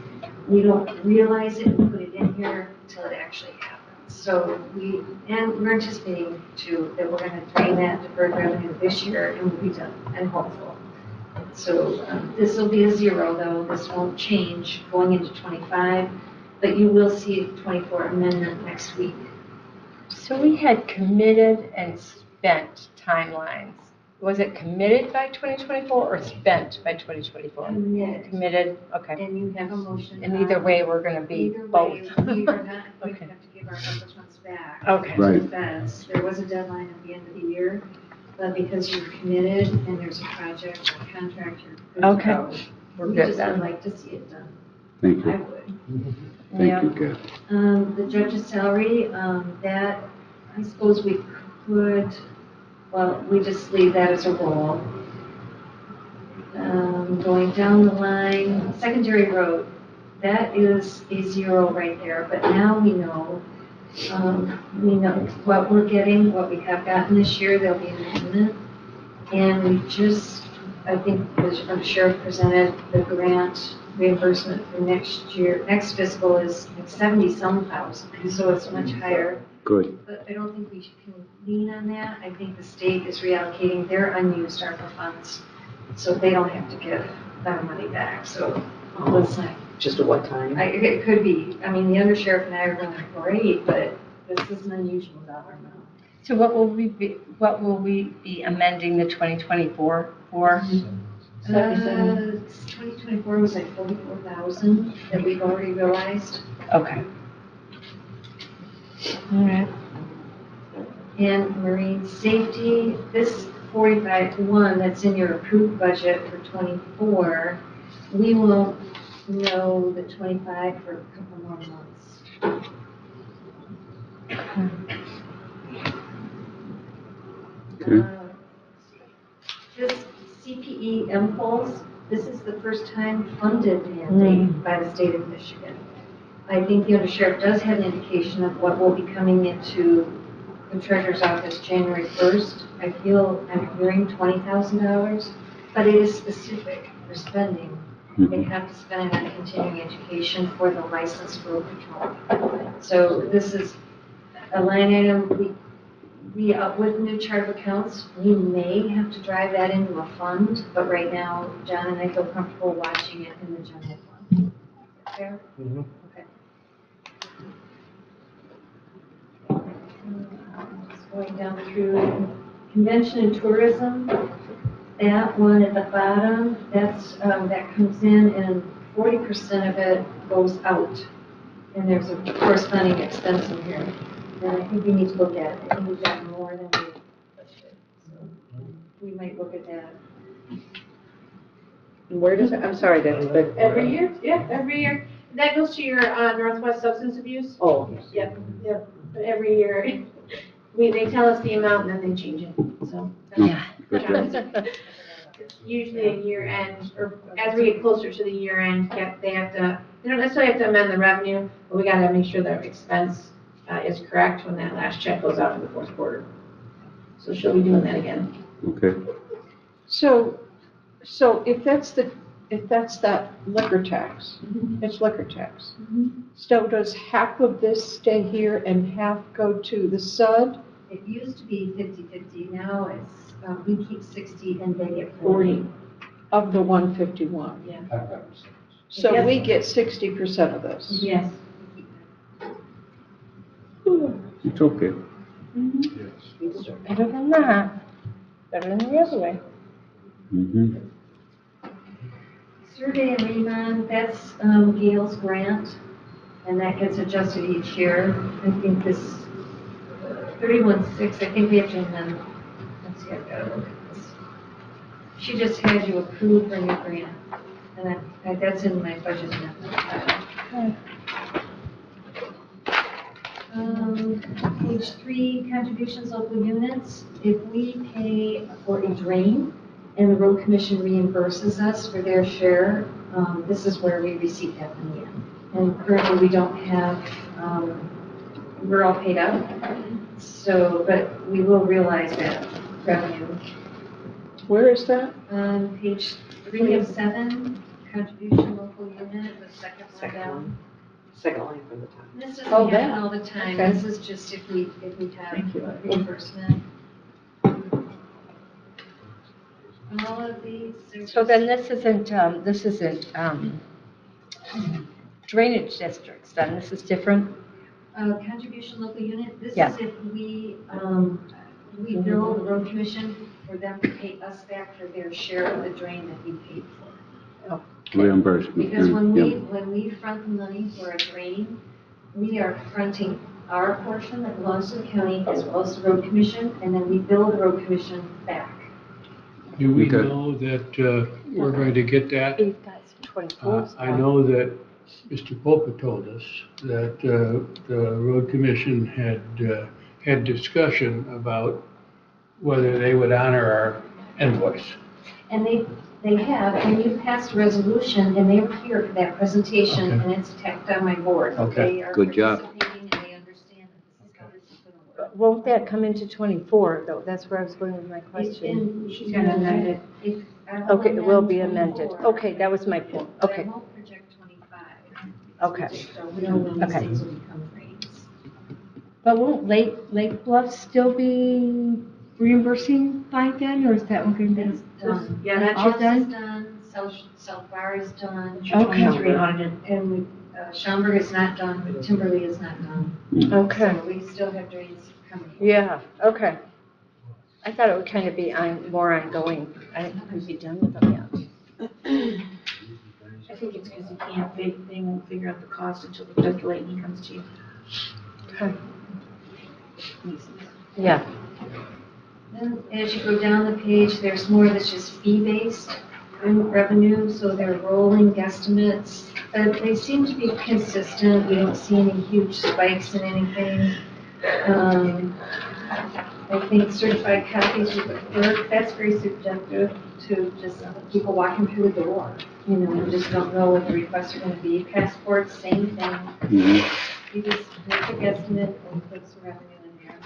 We don't realize it and put it in here until it actually happens. So we're anticipating that we're going to drain that deferred revenue this year and we'll be done, I'm hopeful. So this will be a 0 though, this won't change going into 25, but you will see 24 amendment next week. So we had committed and spent timelines. Was it committed by 2024 or spent by 2024? Committed. Committed, okay. And you have a motion. And either way, we're going to be Either both. way, we are not going to Okay. have to give our other funds back. Okay. Right. To the feds. There was a deadline at the end of the year, but because you're committed and there's a project or contract, you're good to Okay. go. We're We good just then. would like to see it done. Thank I you. would. Yeah. Thank you, Kathy. The judge's salary, that, I suppose we could, well, we just leave that as a roll. Going down the line, secondary road, that is a 0 right there, but now we know what we're getting, what we have gotten this year, there'll be an amendment. And we just, I think the sheriff presented the grant reimbursement for next year, next fiscal is like 70-some thousand, so it's much higher. Good. But I don't think we can lean on that. I think the state is reallocating their unused ARPA funds, so they don't have to give that money back, so let's not. Just a what time? It could be, I mean, the undersheriff and I are going, great, but this is an unusual dollar amount. So what will we be amending the 2024 for? 2024 was like 44,000 that we've already realized. Okay. All right. And marine safety, this 45.1 that's in your approved budget for 24, we won't know the 25 for a couple more months. Okay. M-Pulse, this is the first time funded mandate by the state of Michigan. I think the undersheriff does have an indication of what will be coming into the treasurer's office January 1st. I feel I'm hearing $20,000, but it is specific for spending. They have to spend it on continuing education for the licensed road patrol. So this is a line item, with new chart of accounts, we may have to drive that into a fund, but right now, John and I feel comfortable watching it in the general fund. Fair? Okay. Just going down through convention and tourism, that one at the bottom, that comes in and 40% of it goes out. And there's a corresponding expense in here. And I think we need to look at it. I think we've got more than we budgeted. So we might look at that. Where does it, I'm sorry, that's, but. Every year, yeah, every year. That goes to your Northwest Substance Abuse. Oh. Yep. But every year, they tell us the amount and then they change it, so. Yeah. It's usually a year end, or as we get closer to the year end, they don't necessarily have to amend the revenue, but we gotta make sure the expense is correct when that last check goes out in the fourth quarter. So she'll be doing that again. Okay. So if that's that liquor tax, it's liquor tax. So does half of this stay here and half go to the SUD? It used to be 50-50, now it's, we keep 60 and they get 40 of the 151. Yeah. So we get 60% of this. Yes. It's okay. Better than that. Better than the other way. Mm-hmm. Survey and Remon, that's Gail's grant, and that gets adjusted each year. I think this 31.6, I think we have to amend. Let's see, I've got to look at this. She just had you approve her new grant, and that's in my budget amendment. Page 3, contributions local units. If we pay for a drain and the road commission reimburses us for their share, this is where we receive that money in. And currently we don't have, we're all paid up. So, but we will realize that revenue. Where is that? Page 3 of 7, contribution local unit, the second one down. Second line from the top. This doesn't Oh, happen that. all the time. Okay. This is just if we Thank you. have reimbursement. All of these. are So just- then this isn't drainage districts, then this is different? Contribution local unit, this Yeah. is if we bill the road commission for them to pay us back for their share of the drain that we paid for. Reimbursement. Because Yeah. when we front the money for a drain, we are fronting our portion that belongs to the county as well as the road commission, and then we bill the road commission back. Do we Okay. know that we're going to get that? That's 24. I know that Mr. Popa told us that the road commission had discussion about whether they would honor our invoice. And they have, and you passed a resolution, and they were here for that presentation, Okay. and it's tacked on my board. Okay. They are Good job. participating, and they understand that this is how this is going to work. Won't that come into 24, though? That's where I was going with my question. And she's going to amend it. Okay, it will be amended. Okay, that was my point. But I Okay, won't project 25. Okay. We just don't know when these Okay. things will become rates. but won't Lake Bluff still be reimbursing by then, or is that one going to That's be? done. Yeah, that's All Chess done? is done, South Bar is done. Okay. 23 audited, and Schaumburg is not done, but Timberley is not done. Okay, So we still have drains coming. yeah, okay. I thought it would kind of be more ongoing. I didn't think we'd be done with them yet. I think it's because they won't figure out the cost until the calculating comes to you. Okay. Yeah, Then as you go down the page, there's more that's just fee-based revenue, so they're rolling guesstimates. They seem to be consistent. We don't see any huge spikes in anything. I I think certified copies with the clerk, that's very subjective to just people walking through the door. You know, you just don't know what the requests are gonna be. Passports, same thing. Mhm. You just make a guesstimate and put some revenue in there.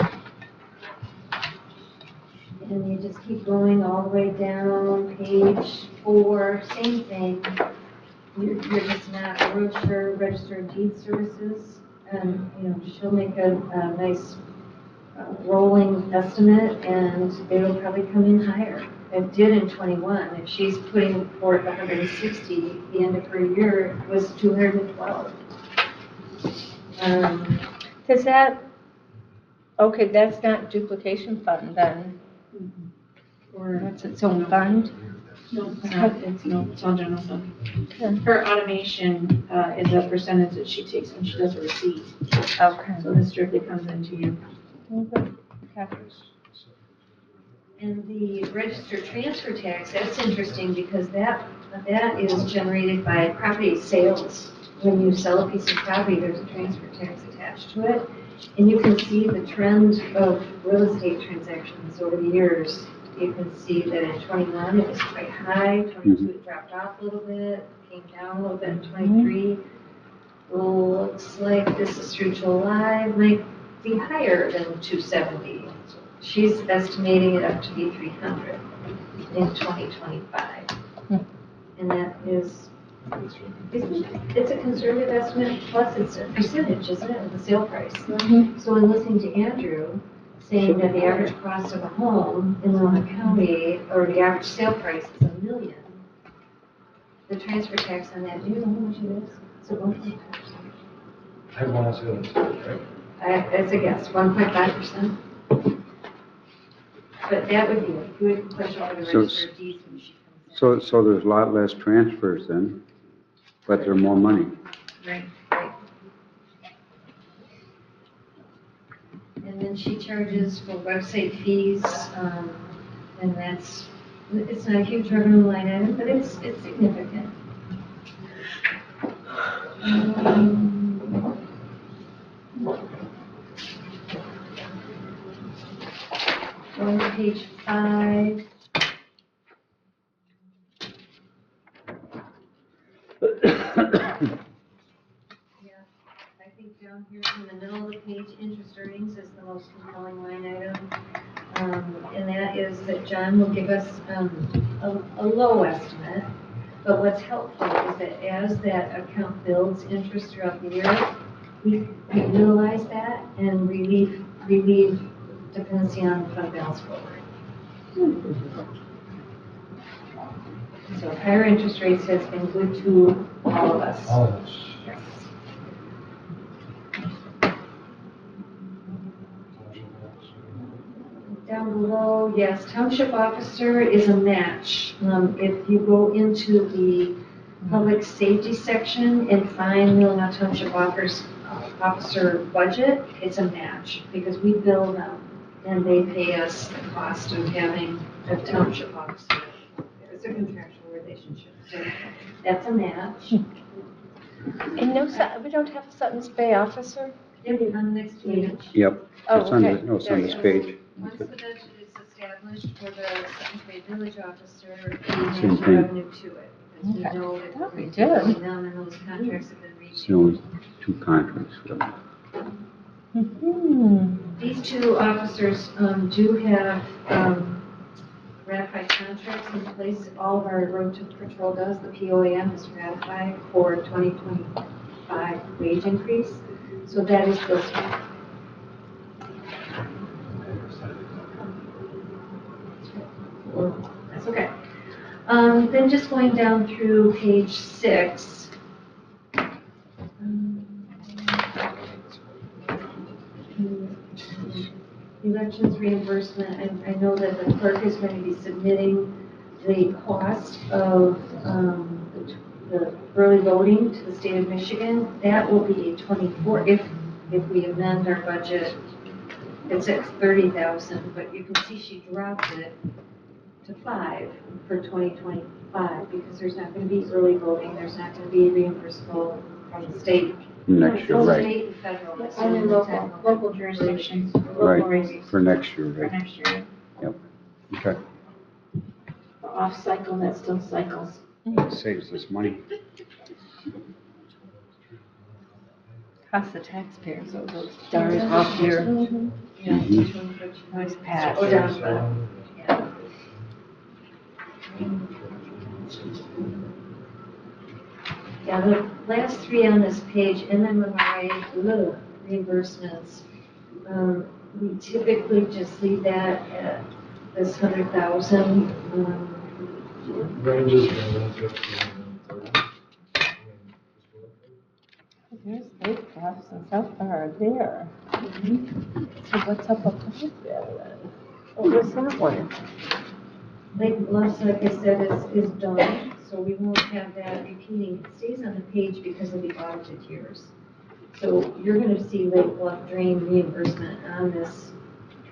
And you just keep going all the way down, page 4, same thing. You're just not brochure, registered deed services. And, you know, she'll make a nice rolling estimate, and it'll probably come in higher. It did in 21. If she's putting forth 160, the end of her year was 212. Does that, okay, that's not duplication fund then, Or that's its own fund? No, it's all general fund. Her automation is a percentage that she takes when she does a receipt, Okay. so this strictly comes into you. Okay. And the registered transfer tax, that's interesting because that is generated by property sales. When you sell a piece of property, there's a transfer tax attached to it. And you can see the trend of real estate transactions over the years. You can see that in 21 it was quite high, 22 it dropped off a little bit, came down a little bit in 23. Looks like this is through July, might be higher than 270. She's estimating it up to be 300 in 2025. And that is, it's a conservative estimate, plus it's a percentage, isn't it, of the sale price? So in listening to Andrew saying that the average cost of a home in Leelanau County, or the average sale price is $1 million, the transfer tax on that, do you know how much it is? Is it 1.5%? I want to say that's right. That's a guess, 1.5%? But that would be a good question for the So- register of deeds when she comes in. So there's a lot less transfers then, but there's more money. Right, right. And then she charges for website fees, and it's not a huge revenue line item, but it's significant. Going to page 5. I think down here in the middle of the page, interest earnings is the most compelling line item. And that is that John will give us a low estimate. But what's helpful is that as that account builds interest throughout the year, we utilize that and relieve dependency on fund balance forward. So higher interest rates has been good to all of us. All of us. Yes. Down below, yes, township officer is a match. If you go into the public safety section and find Leelanau Township officer budget, it's a match because we bill them and they pay us the cost of having a township officer. It's a contractual relationship, so that's a match. And we don't have a Sutton's Bay officer? Maybe on the next page. Yep. Oh, It's on okay. no, it's There on you this go. page. Once the budget is established for the Sutton Bay Village officer, we Same match the thing. revenue to it. Because we Okay. know that Oh, we're we did. billing them and those contracts have been It's the only reviewed. 2 contracts for them. These 2 officers do have ratified contracts in place. All of our road to patrol does. The POAM is ratified for 2025 wage increase. So that is built in. That's okay. Then just going down through page 6. Elections reimbursement, and I know that the clerk is going to be submitting the cost of the early voting to the state of Michigan. That will be a 24, if we amend our budget, it's at 30,000, but you can see she dropped it to 5 for 2025 because there's not going to be early voting, there's not going to be reimbursable from the state Next year, right, State and federal. it's Only in the local, technical. local jurisdictions, Right. local rates for next year, for right? next year. Okay, Off cycle, that still cycles. saves us money. Cost the taxpayers, all those darn off year. Yeah, Mhm. which one would you- Nice pass. Or down, but, yeah. Yeah, the last three on this page, MMRA reimbursements, we typically just leave that at this 100,000. Ranges from 150 and 30. There's Lake Bluffs and South Bar are there. So what's up above there then? What was that one? Lake Bluffs, like I said, is done, so we won't have that repeating. It stays on the page because of the audited years. So you're gonna see Lake Bluff drain reimbursement on this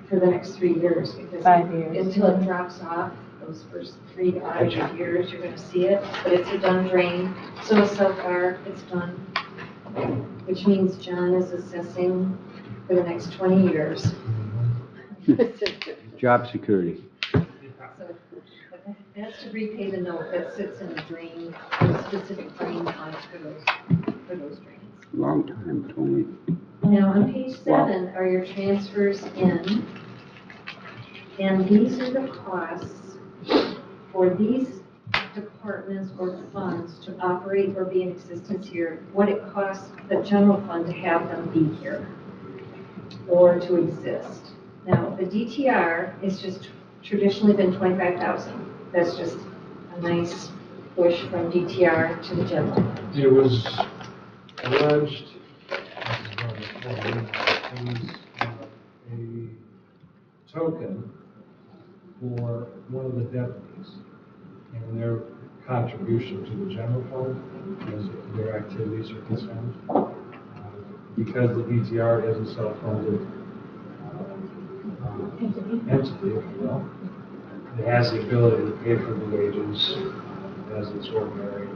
for the next 3 years. Because 5 years. until it drops off, those first 3 audited years, you're gonna see it, but it's a done drain. So far, it's done, which means John is assessing for the next 20 years. Job security. So but that's to repay the note that sits in a drain, a specific drain fund for those drains. Long time, Tony. Now, on page 7 are your transfers in, and these are the costs for these departments or funds to operate or be in existence here, what it costs the general fund to have them be here or to exist. Now, the DTR is just traditionally been 25,000. That's just a nice push from DTR to the general fund. It was alleged, this is one of the claims, a token for one of the deputies and their contribution to the general fund as their activities are concerned. Because the DTR is a self-funded entity, if you will, it has the ability to pay for the wages as its ordinary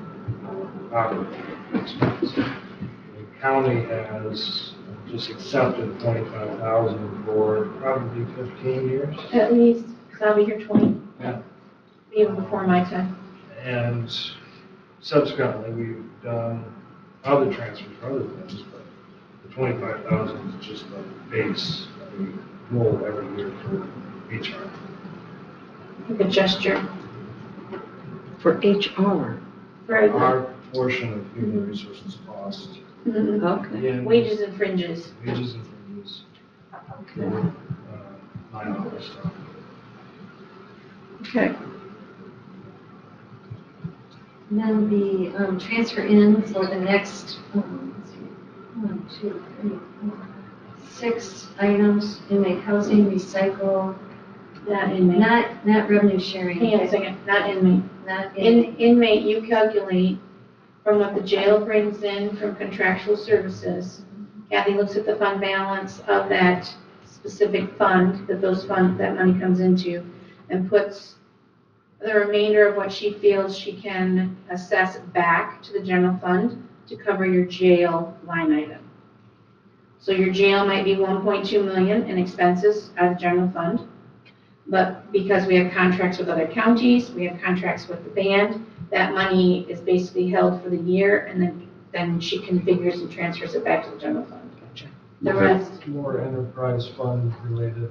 operating expense. The county has just accepted 25,000 for probably 15 years. At least, so I'll be here 20, Yeah. even before my time. And subsequently, we've done other transfers for other things, but the 25,000 is just the base that we roll every year for HR. Like a gesture. For HR. For the Our portion of human resources cost Okay. in wages and fringes. wages and fringes for my office stuff. Okay. And then the transfer in for the next, let's see, 1, 2, 3, 4, 6 items, inmate housing, recycle, Not inmate. not revenue sharing. Hang on a second, not inmate. Not inmate. Inmate, you calculate from what the jail brings in from contractual services. Kathy looks at the fund balance of that specific fund, that money comes into, and puts the remainder of what she feels she can assess back to the general fund to cover your jail line item. So your jail might be 1.2 million in expenses out of the general fund. But because we have contracts with other counties, we have contracts with the band, that money is basically held for the year, and then she configures and transfers it back to the general fund. The rest, More enterprise fund related.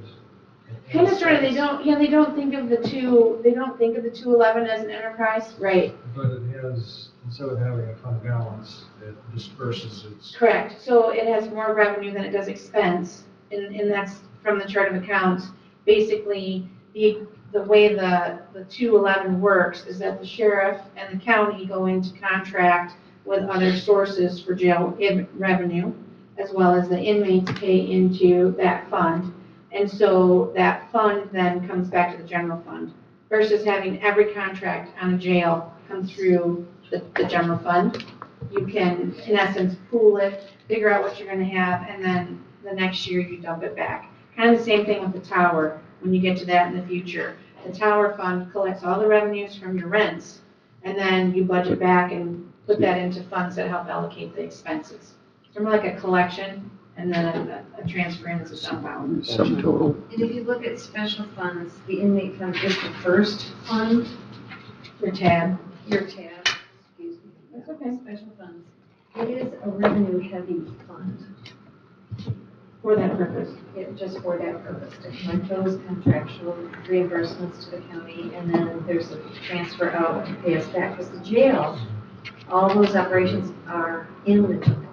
kind of sort of, they don't think of the 211 as an enterprise, right? But it has, instead of having a fund balance, it disperses its. Correct, so it has more revenue than it does expense, and that's from the chart of accounts. Basically, the way the 211 works is that the sheriff and the county go into contract with other sources for jail revenue, as well as the inmates pay into that fund. And so that fund then comes back to the general fund, versus having every contract on a jail come through the general fund. You can, in essence, pool it, figure out what you're gonna have, and then the next year you dump it back. Kind of the same thing with the tower, when you get to that in the future. The tower fund collects all the revenues from your rents, and then you budget back and put that into funds that help allocate the expenses. It's more like a collection and then a transference of dump out. Sum total. And if you look at special funds, the inmate fund is the first fund, Your tab. your tab, excuse me. That's okay. Special funds. It is a revenue-heavy fund, For that purpose. just for that purpose, to collect those contractual reimbursements to the county, and then there's a transfer out to pay us back, because the jail, all those operations are in the general fund.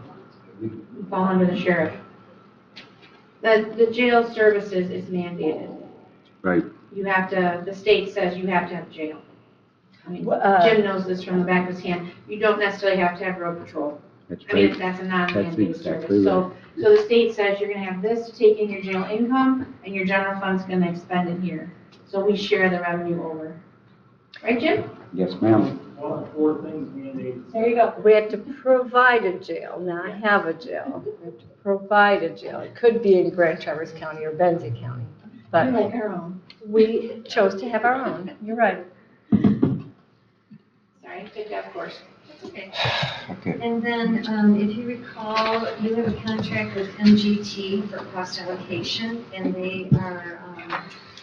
Fall under the sheriff. The jail services is mandated. Right. You have to, the state says you have to have jail. I mean, Jim knows this from the back of his hand. You don't necessarily have to have road patrol. That's I mean, right. that's a That's non-mandated exactly service. So the state says you're gonna have this to take in your jail income, and your general fund's gonna expend it here. So we share the revenue over. Right, Jim? Yes, ma'am. One of four things mandated. There you go. We have to provide a jail, not have a jail. We have to provide a jail. It could be in Grand Traverse County or Benzie County, We but like our own. we chose to have our own. You're right. Sorry, take that course. That's okay. Okay. And then, if you recall, you have a contract with MGT for cost allocation, and they are,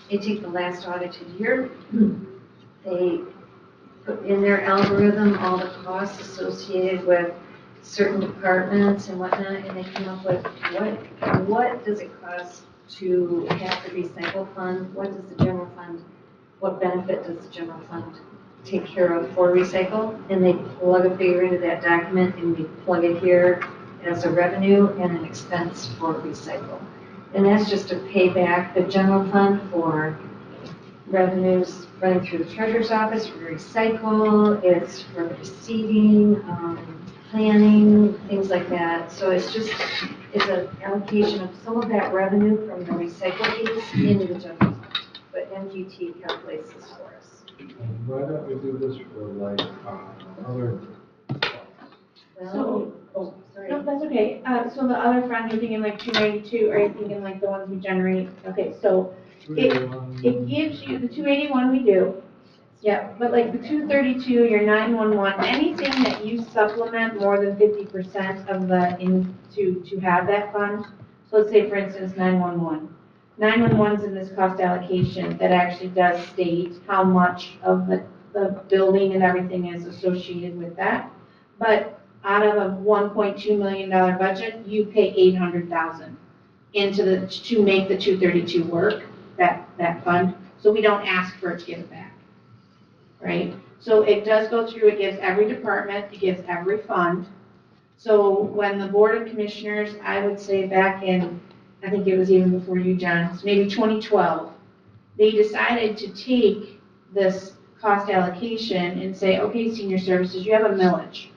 they take the last audited year. They put in their algorithm all the costs associated with certain departments and whatnot, and they come up with what does it cost to have the recycle fund? What does the general fund, what benefit does the general fund take care of for recycle? And they plug a figure into that document, and we plug it here as a revenue and an expense for recycle. And that's just to pay back the general fund for revenues running through the treasurer's office for recycle, it's for receiving, planning, things like that. So it's an allocation of some of that revenue from the recycle piece into the general fund. But MGT calculates this for us. Why don't we do this for like, other, So, Sorry. no, that's okay. So the other fund, you're thinking like 292, or are you thinking like the ones we generate? Okay, so it gives you, the 281 we do. Yeah, but like the 232, your 911, anything that you supplement more than 50% of to have that fund. So let's say, for instance, 911. 911's in this cost allocation that actually does state how much of the building and everything is associated with that. But out of a $1.2 million budget, you pay $800,000 to make the 232 work, that fund. So we don't ask for it to give it back, right? So it does go through, it gives every department, it gives every fund. So when the Board of Commissioners, I would say back in, I think it was even before you, John, so maybe 2012, they decided to take this cost allocation and say, okay, senior services, you have a millage,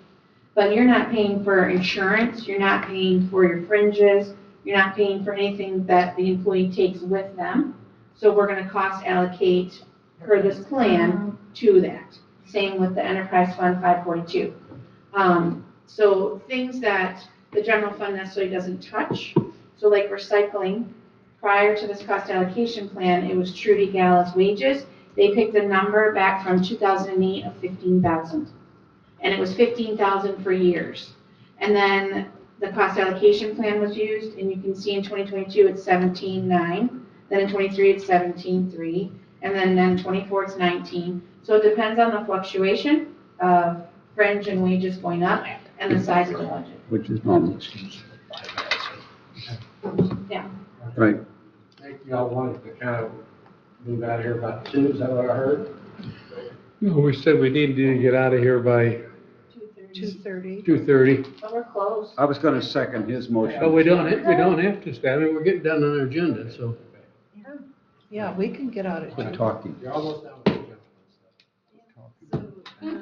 but you're not paying for insurance, you're not paying for your fringes, you're not paying for anything that the employee takes with them. So we're gonna cost allocate per this plan to that. Same with the Enterprise Fund 542. So things that the general fund necessarily doesn't touch. So like recycling, prior to this cost allocation plan, it was Trudy Gala's wages. They picked a number back from 2008 of 15,000. And it was 15,000 for years. And then the cost allocation plan was used, and you can see in 2022 it's 17.9. Then in 23 it's 17.3. And then in 24 it's 19. So it depends on the fluctuation of fringe and wages going up and the size of the budget. Which is normal. Yeah. Right. I think y'all wanted to kind of move out of here about 2, is that what I heard? No, we said we needed to get out of here by 2:30. 2:30. But we're close. I was gonna second his motion. But we don't have to stay. I mean, we're getting done on our agenda, so. Yeah, we can get out of Quit here. talking. You're almost done with the agenda. So,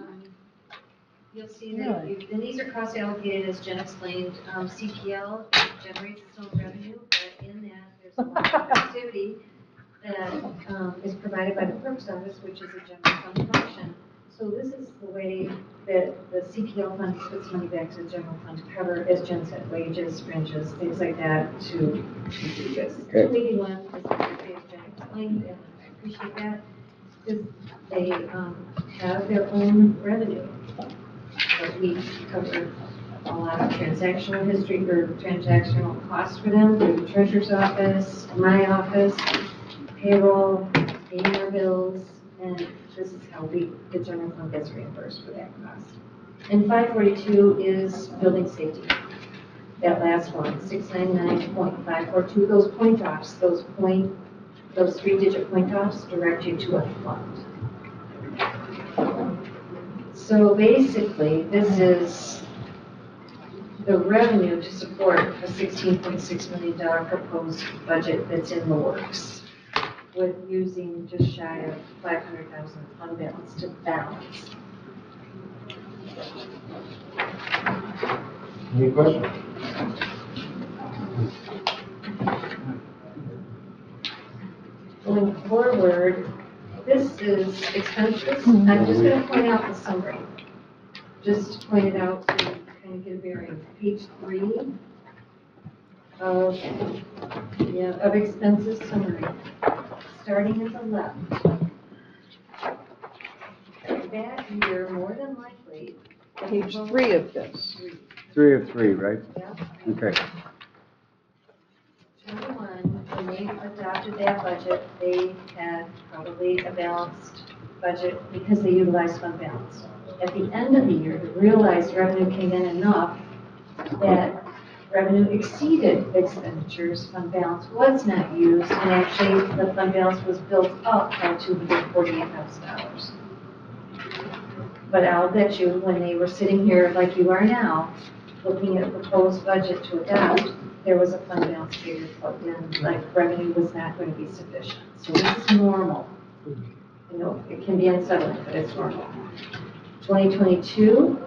you'll see that, and these are cost allocated, as Jen explained. CPL generates its own revenue, but in that, there's a lot of activity that is provided by the clerk's office, which is a general fund function. So this is the way that the CPL fund puts money back to the general fund to cover, as Jen said, wages, fringes, things like that, to do this. 281 is the way Jen explained, and I appreciate that, because they have their own revenue. But we cover a lot of transactional history or transactional costs for them through the treasurer's office, my office, payroll, paying our bills, and this is how we, the general fund gets reimbursed for that cost. And 542 is building safety. That last one, 699.542, those point-offs, those 3-digit point-offs direct you to a fund. So basically, this is the revenue to support a $16.6 million proposed budget that's in the works, with using just shy of 500,000 fund balance to balance. Any questions? Going forward, this is expenses. I'm just going to point out the summary. Just to point it out to kind of get a bearing. Page 3 of expenses summary, starting at the left. That year, more than likely. Page 3 of this. 3 of 3, right? Yeah. Okay. 21, when they adopted that budget, they had probably a balanced budget because they utilized fund balance. At the end of the year, the realized revenue came in enough that revenue exceeded expenditures, fund balance was not used, and actually the fund balance was built up by $248,000. But I'll bet you, when they were sitting here like you are now, looking at a proposed budget to adopt, there was a fund balance figure plugged in, like revenue was not going to be sufficient. So this is normal. You know, it can be unsettling, but it's normal. 2022,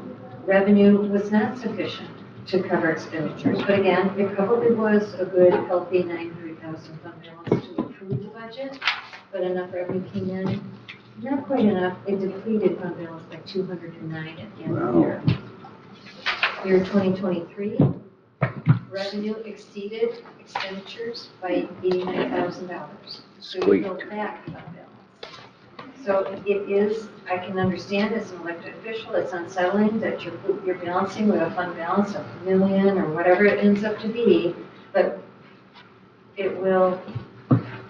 revenue was not sufficient to cover expenditures. But again, it probably was a good, healthy 900,000 fund balance to approve the budget, but enough revenue came in. Not quite enough. It depleted fund balance by 209 at the end of the year. Year 2023, revenue exceeded expenditures by $89,000. So you built back fund balance. So it is, I can understand as an elected official, it's unsettling that you're balancing with a fund balance of $1 million or whatever it ends up to be, but it will,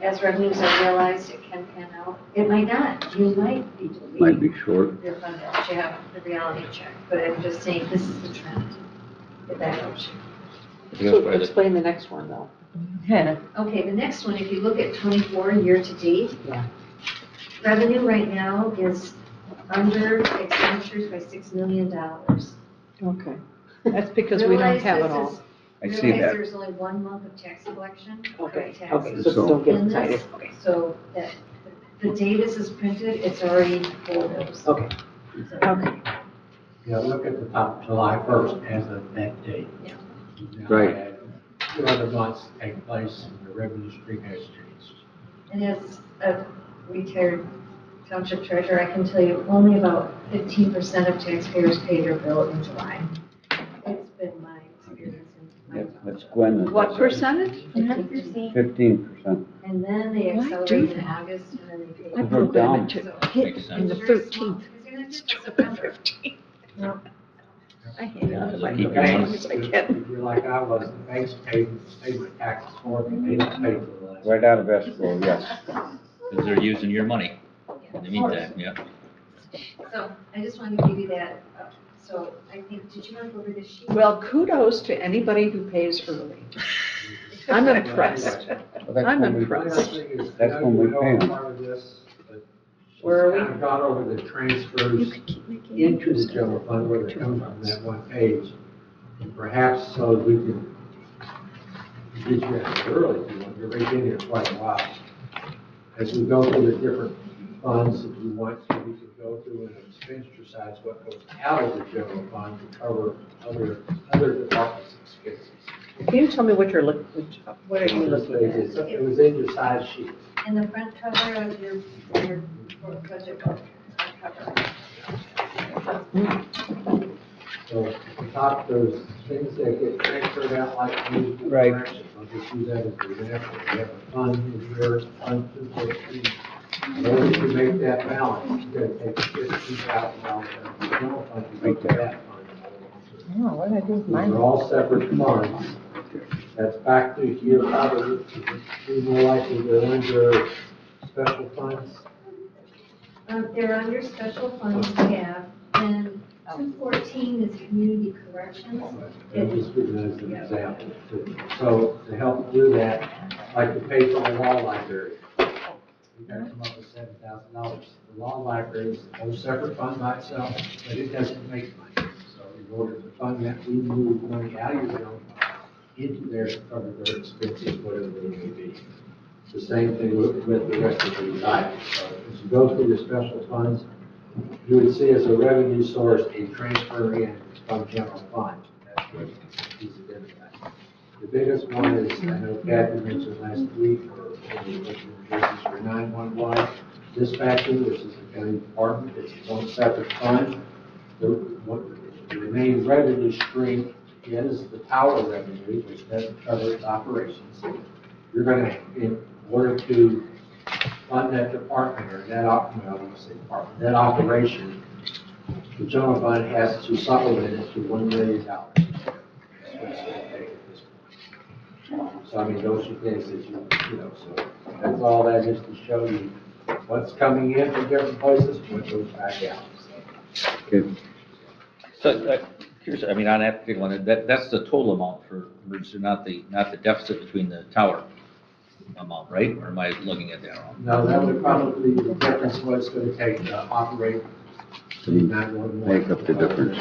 as revenues are realized, it can pan out. It might not. You might be depleting. Might be short. Your fund balance. You have the reality check. But I'm just saying, this is the trend. If that helps you. So explain the next one, though. Okay, the next one, if you look at 24 year to date, Yeah. revenue right now is under expenditures by $6 million. Okay. That's because we don't have it all. I see Realize that. there's only 1 month of tax collection. Okay, for okay, taxes. so don't get In this, excited. Okay. So that the day this is printed, it's already for those. Okay. So- Okay. Yeah, look at the top, July 1st as of that date. Yeah. Now, Right. had 2 other months take place and the revenue stream has changed. And as a retired township treasurer, I can tell you only about 15% of taxpayers pay their bill in July. It's been my experience in my Yep, that's township. Gwen. that What does that. percentage? 15%. And then they Why do accelerate in that? August, and then they pay. I We're program down. it to So- hit Makes in the It's very small, 13th. because you're not It's due till to the September. 15th. No. I hang on to my Keep as going. long as I can. If you're like I was, the banks pay my taxes for me, they don't pay for the last. Right out of escrow, yes. Because they're using your money in the meantime, yeah. So I just wanted to give you that, so I think, did you want to go over this sheet? Well, kudos to anybody who pays early. I'm impressed. Well, that's I'm when we- impressed. That's when we pay 'em. Part of this, but Where are we? Kind of gone over the You transfers could keep making into the general fund where they're coming from, that one page. And perhaps so we can get you out early, if you want, you're right in here quite a while. As we go through the different funds, if you want to, we could go through an expenditure side, what goes out of the general fund to cover other departments' expenses. Can you tell me what you're looking, what are you looking at? It was in your size sheet. In the front cover of your budget book, cover. So at the top, there's things that get transferred out like these. Right. I'll just use that as an example. We have a fund in here, fund 243. In order to make that balance, you gotta take $50,000 out of the general fund to make that fund. Oh, what did I do with These mine? are all separate funds. That's back to here, probably, be more likely they're under special funds. They're under special funds tab, and 214 is community corrections. I'm just giving it as an example. So to help do that, like to pay for the law library, we got to come up with $7,000. The law library is a whole separate fund by itself, but it doesn't make money. So in order to fund that, we move money out of your general fund into there to cover their expenses, whatever they may be. The same thing with the rest of these items. So as you go through the special funds, you would see as a revenue source a transfer in from general fund. That's what he's identified. The biggest one is, I know Kathy mentioned last week, for 911 dispatching, which is the county department, it's its own separate fund. The main revenue stream is the tower revenue, which doesn't cover its operations. You're going to, in order to fund that department or that that operation, the general fund has to supplement it to $1 million. That's what it's going to take at this point. So I mean, those are things that so that's all that is to show you what's coming in from different places, what goes back out. Okay. So, curious, I mean, on that particular one, that's the total amount for emergency, not the deficit between the tower amount, right? Or am I looking at that wrong? No, that would probably be the difference what it's going to take to operate the 911. Make up the difference.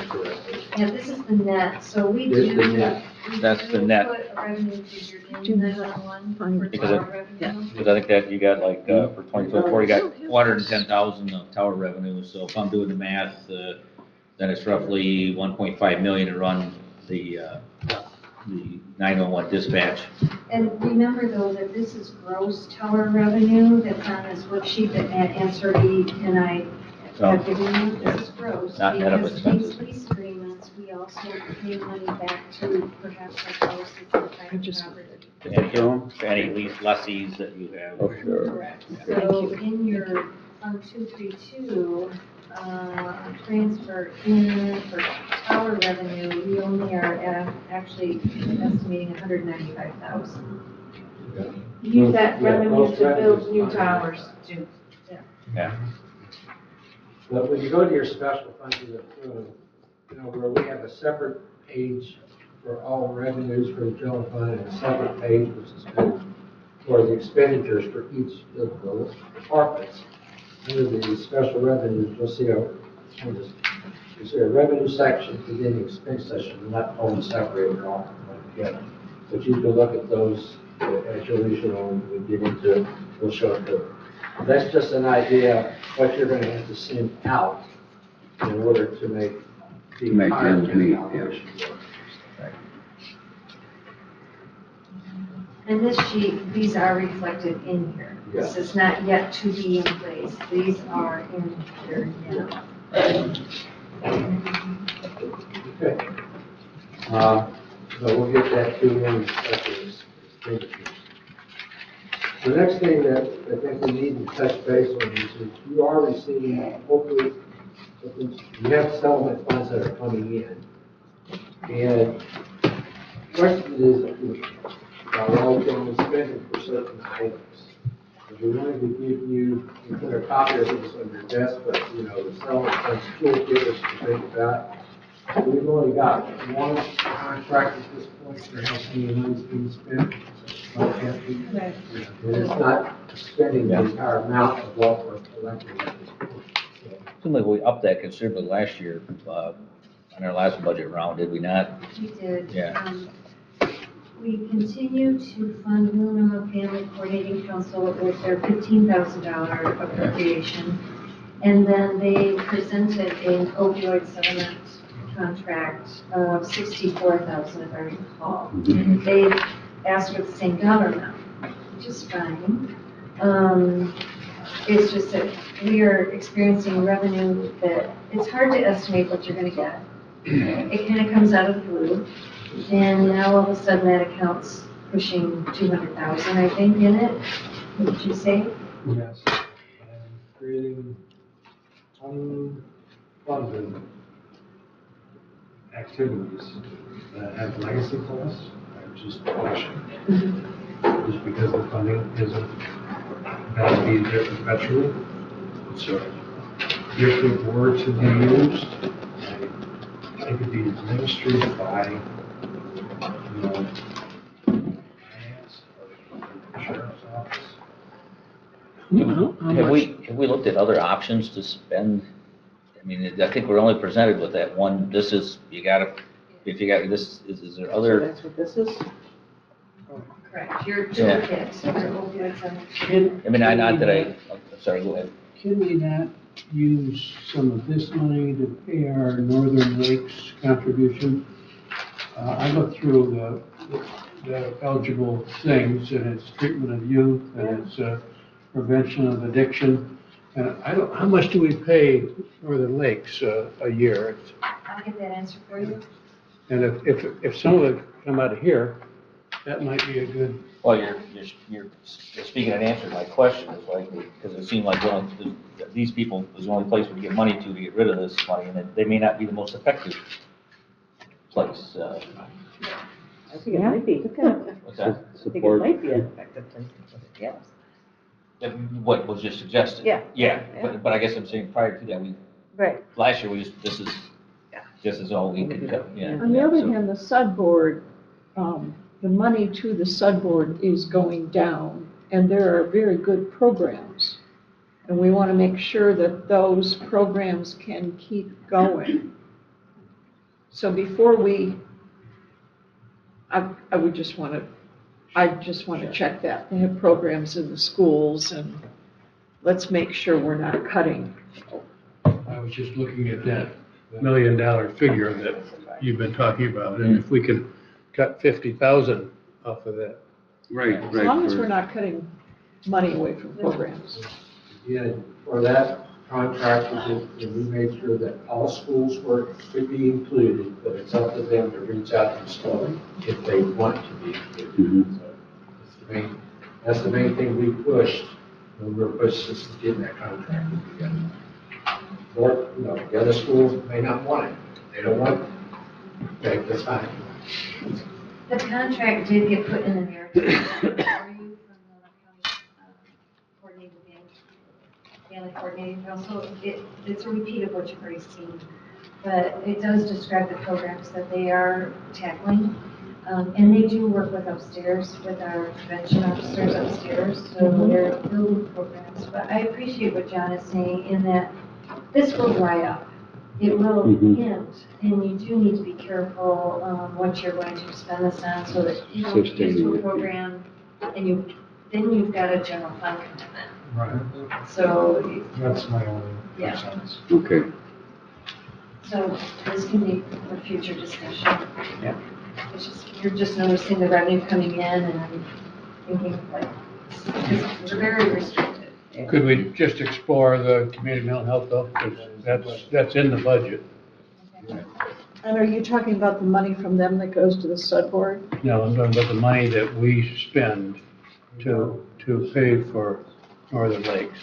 Yeah, this is the net, so we This do. is the net. That's the net. Put a revenue figure Do in not 911 find for it. Because tower revenue. Because I think that you got like, for 2024, you got 410,000 of tower revenue, so if I'm doing the math, then it's roughly 1.5 million to run the 911 dispatch. And remember though, that this is gross tower revenue that's on this worksheet that Answer E and I have given you. This is gross. Not net of Because expenses. these lease agreements, we also pay money back to perhaps our host or private property. Any lease lessees that you have. Oh, sure. Correct. So in your Fund 232, transfer in for tower revenue, we only are actually estimating 195,000. Use that Yeah, revenue most to build revenues new are- towers too. Yeah. But when you go to your special funds, where we have a separate page for all revenues for the general fund and a separate page which is for the expenditures for each of those departments. Under the special revenues, you'll see a revenue section and then the expense section, not all separated all together. But you can look at those as you we get into it, we'll show it. That's just an idea of what you're going to have to send out in order to make the Make entire ends meet, yeah. operation work. And this sheet, these are reflected in here. This is not yet to be in place. These are in here now. Okay. So we'll get that to you in separate expenditures. The next thing that I think we need to touch base on is you are receiving, hopefully, you have settlement funds that are coming in. And the question is, well, can we spend it for certain items? If we wanted to give you, we put a copy of this on your desk, but, the settlement funds toolkit is to think about. We've only got one contract at this point for how many money's being spent. And it's not spending the entire amount of what we're collecting at this point. Seemed like we upped that considerably last year, on our last budget round, did we not? We did. Yeah. We continue to fund Leelanau Family Coordinating Council with their $15,000 appropriation. And then they presented an opioid settlement contract of $64,000, if I recall. They asked for the same dollar amount, which is fine. It's just that we are experiencing revenue that it's hard to estimate what you're going to get. It kind of comes out of the blue. And now all of a sudden that account's pushing 200,000, I think, in it. What did you say? Yes. And creating unfunded activities that have legacy costs, I just question. Just because the funding isn't going to be there perpetually. So different words have been used. I think it'd be administered by, you know, finance or sheriff's office. How Have much, we looked at other options to spend? I mean, I think we're only presented with that one, this is, you gotta, if you got, this, is there other? That's what this is? Correct, your Yeah. toolkits, your opioids and I mean, not that I'm sorry, go ahead. can we not use some of this money to pay our Northern Lakes contribution? I looked through the eligible things, and it's treatment of youth, and it's prevention of addiction. And how much do we pay Northern Lakes a year? I'll get that answer for you. And if some of it come out of here, that might be a good, Well, you're speaking and answering my question, is like, because it seemed like these people was the only place we get money to get rid of this money, and they may not be the most effective place. I think it might be. What's that? I think it might be an effective place, yes. What was just suggested? Yeah. Yeah, Yeah. but I guess I'm saying prior to that, Right. last year, this is all we could cut, yeah. On the other So- hand, the SUD board, the money to the SUD board is going down, and there are very good programs. And we want to make sure that those programs can keep going. So before I would just want to check that. They have programs in the schools, and let's make sure we're not cutting. I was just looking at that $1 million figure that you've been talking about, and if we can cut 50,000 off of that. Right, As right. long as we're not cutting money away from programs. Yeah, for that contract, we made sure that all schools could be included, but it's up to them to reach out to the school if they want to be included. Mhm. So that's the main thing we pushed when we were pushing to get that contract together. Or, the other schools may not want it. They don't want it. Okay, that's fine. The contract did get put in the narrative for you from the County Coordinated Family Coordinating Council. It's a repeat of what you've already seen, but it does describe the programs that they are tackling. And they do work with upstairs, with our prevention officers upstairs, so they're building programs. But I appreciate what John is saying in that this will dry up. It will end, and you do need to be careful what you're going to spend this on, so that you don't get to a program, and then you've got a general fund commitment. Right. So, That's my only Yeah. sense. Okay. so this can be for future discussion. Yeah. It's just, you're just noticing the revenue coming in, and I'm thinking like, it's very restricted. Could we just explore the community mental health though? Because that's in the budget. And are you talking about the money from them that goes to the SUD board? No, I'm talking about the money that we spend to pay for Northern Lakes.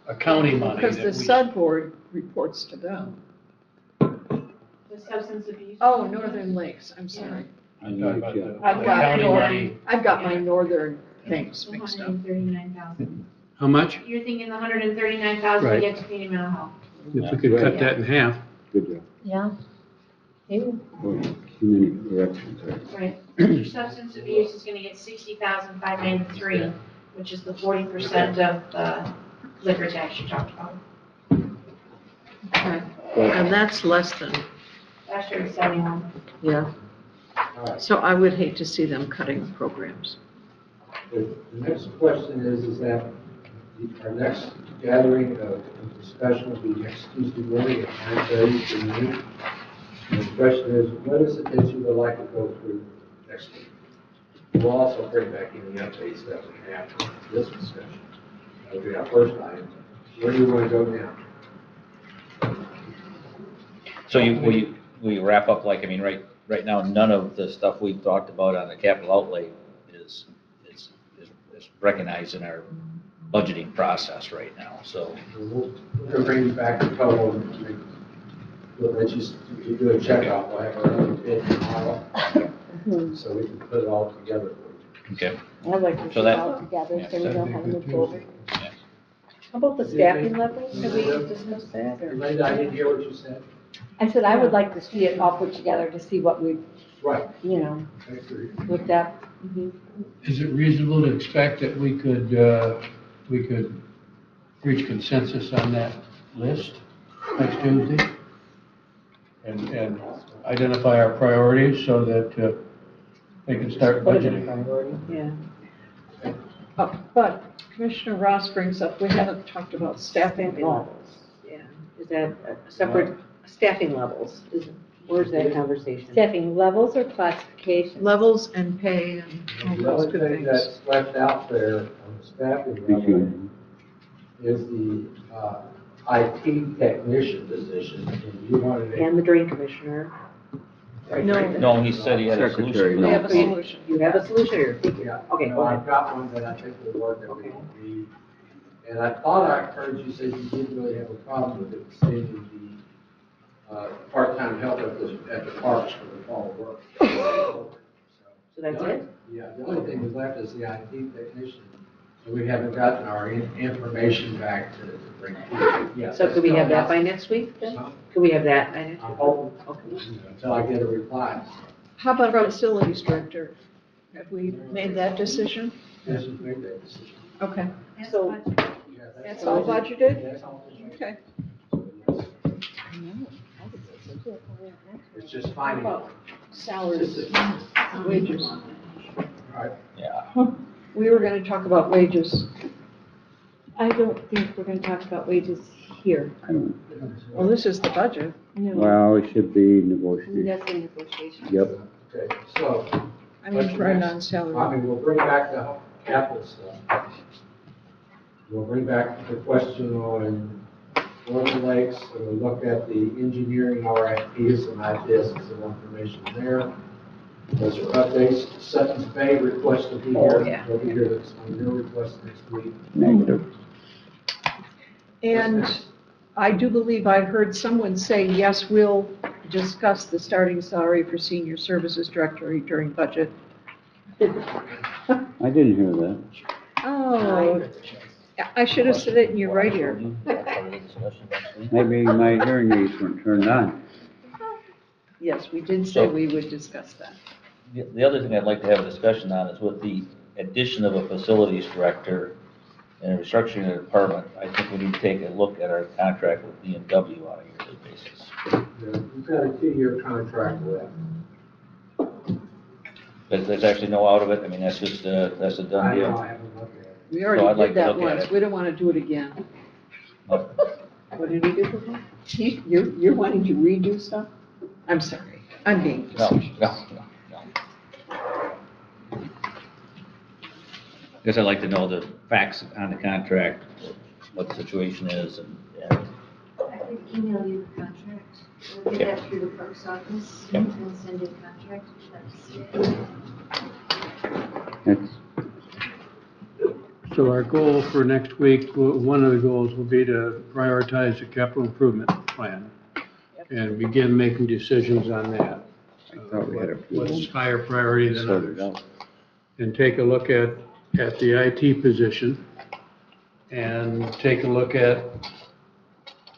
A county money Because that the we. SUD board reports to them. The substance abuse. Oh, Northern Lakes, I'm sorry. I'm talking about the I've got county northern, money. I've got my northern things mixed up. 139,000. How much? You're thinking the 139,000 Right. to get to community mental health. If we could cut that in half. Good job. Yeah. Maybe. Oh, community corrections, right. Right. Your substance abuse is gonna get 60,593, which is the 40% of the liquor tax you talked about. Okay. And that's less than, Last year was 71. yeah. So I would hate to see them cutting programs. The next question is that our next gathering of discussion will be next Tuesday morning at 9:30 for me. And the question is, what is it that you would like to go through next week? We'll also bring back any updates that we have from this discussion. That'll be our first item. Where do you want to go now? So will you wrap up, like, I mean, right now, none of the stuff we've talked about on the capital outlay is recognized in our budgeting process right now, so. We'll bring back the total we'll let you do a checkout, we'll have our own bid tomorrow, so we can put it all together for you. Okay. I'd like to see So it that- all together, yeah, so we know how to move forward. How about the staffing levels? Have we discussed that, or? Linda, I didn't hear what you said. I said I would like to see it all put together to see what we've, Right. you know, I agree. looked at. Is it reasonable to expect that we could reach consensus on that list next Tuesday? And identify our priorities so that they can start budgeting? Yeah. Oh, but Commissioner Ross brings up, we haven't talked about staffing levels. Yeah, is that a separate, staffing levels, where's that conversation? Staffing levels or classifications? Levels and pay and all The those only good thing things. that's left out there on the staffing level is the IT technician position, and you wanted to. And the drain commissioner. Right, No. right. No, he said he had a Secretary, solution. We no. have a solution. You have a solution, or? Yeah. Okay, No, go I've ahead. got one that I think will work that we don't need. And I thought I heard you say you didn't really have a problem with extending the part-time help at the parks for the fall work. So that's it? Yeah, the only thing that's left is the IT technician, and we haven't gotten our information back to bring. Yeah, So could we have that by next week then? Could we have that by next I'm week? hoping, Okay. until I get a reply. How about facilities director? Have we made that decision? Yes, we made that decision. Okay, That's so budget. Yeah, that's all budgeted? That's all. Okay. It's just How finding. about salaries, wages? Right. Yeah. We were gonna talk about wages. I don't think we're gonna talk about wages here. I don't, Well, this is the budget. No, well, it should be negotiated. that's a negotiation. Yep. Okay, so, I mean, for a I non-salary. mean, we'll bring back the capital stuff. We'll bring back the question on Northern Lakes, and we'll look at the engineering RFPs, and I did some information there. Those are updates. Sutton's Bay request to be here. Oh, yeah. They'll be here this, on their request next week. Negative. And I do believe I heard someone say, yes, we'll discuss the starting salary for senior services director during budget. I didn't hear that. Oh, I should have said it in your right ear. Maybe my hearing aids weren't turned on. Yes, we did say we would discuss that. The other thing I'd like to have a discussion on is with the addition of a facilities director and restructuring the department, I think we need to take a look at our contract with B&W on a yearly basis. Yeah, we've got a 2-year contract left. But there's actually no out of it, I mean, that's just, that's a done I know, deal. I haven't looked at it. We So I'd already like did to that look at once. it. We don't want to do it again. What did we do before? You're wanting to redo stuff? I'm sorry. I'm being No, facetious. no. Guess I'd like to know the facts on the contract, what the situation is, and I could email you the contract, we'll get that through the clerk's office Yep. and send you the contract. It's, So our goal for next week, one of the goals will be to prioritize the capital improvement plan and begin making decisions on that. I thought we had a few. What's higher priority than Sorted others? out. And take a look at the IT position and take a look at,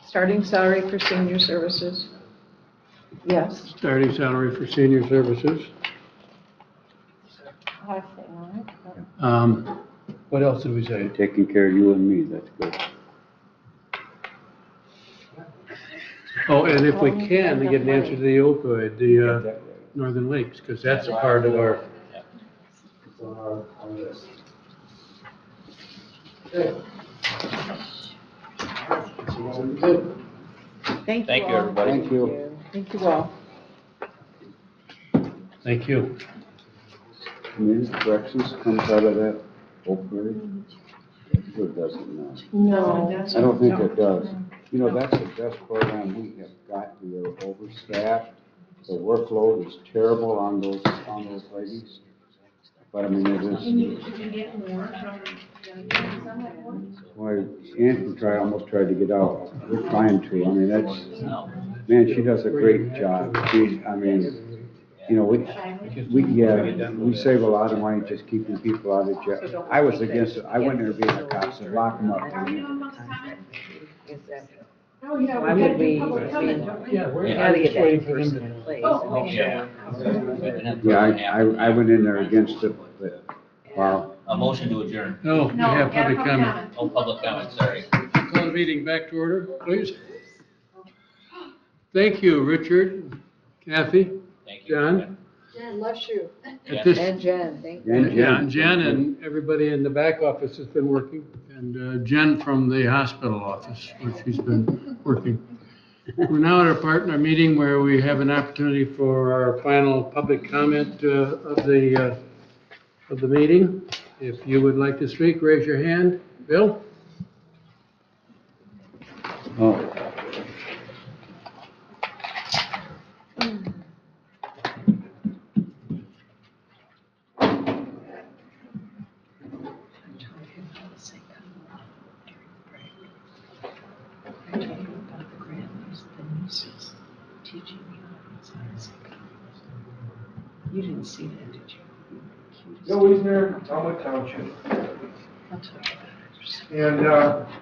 Starting salary for senior services. Yes. starting salary for senior services. What else did we say? Taking care of you and me, that's good. Oh, and if we can, to get an answer to the opioid, the Northern Lakes, because that's a part of our, It's on our list. Okay. So what we do? Thank you thank you, all. everybody. Thank you. Thank you all. thank you. Community corrections comes out of that opioid? Or does it not? No. I don't think it does. You know, that's the best program we have got. We are overstaffed. The workload is terrible on those ladies. But I mean, it is. Can you get more from the others on that board? Why, Anthem almost tried to get out. We're trying to. I mean, that's, Man, she does a great job. She, I mean, you know, we save a lot of money just keeping people out of jail. I was against it. I wouldn't intervene in the cops and lock them up. Oh, yeah. Why would we, Yeah, we're gotta get just waiting that for him person to. in place Oh, and make Yeah. sure. Yeah, I went in there against it, but, wow. A motion to adjourn. No, we No, have yeah, public comment. Oh, public comment, sorry. Call the meeting back to order, please. Thank you, Richard, Kathy, Thank you. John. Jen, bless you. At this, And Jen, thank you. And yeah, and Jen and everybody in the back office has been working, and Jen from the hospital office, where she's been working. We're now at our part in our meeting where we have an opportunity for our final public comment of the meeting. If you would like to speak, raise your hand. Bill? Oh, You didn't see that, did you? Bill Wiesner, Talmud Township. I'll tell you about it. And,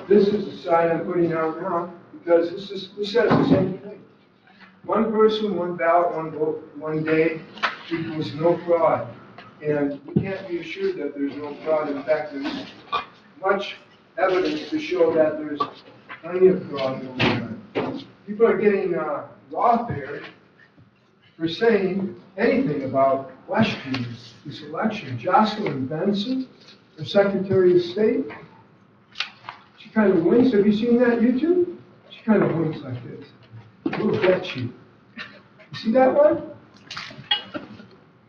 this is the sign I'm putting out now, because this says the same thing. One person, one ballot, one vote, one day equals no fraud. And we can't be assured that there's no fraud. In fact, there's much evidence to show that there's plenty of fraud going on. People are getting lawfare for saying anything about questioning this election. Jocelyn Benson, the Secretary of State, she kind of winks. Have you seen that YouTube? She kind of winks like this. We'll get you. You see that one?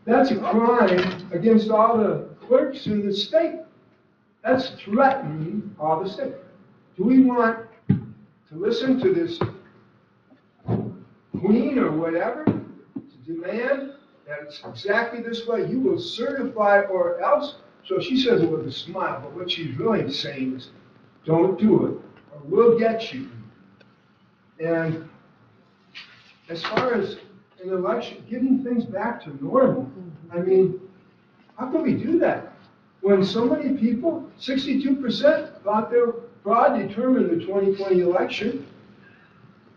That's a crime against all the clerks in the state. That's threatening all the state. Do we want to listen to this queen or whatever to demand that it's exactly this way? You will certify or else. So she says it with a smile, but what she's really saying is, don't do it, or we'll get you. And as far as an election, getting things back to normal, I mean, how can we do that? When so many people, 62% thought their fraud determined the 2020 election,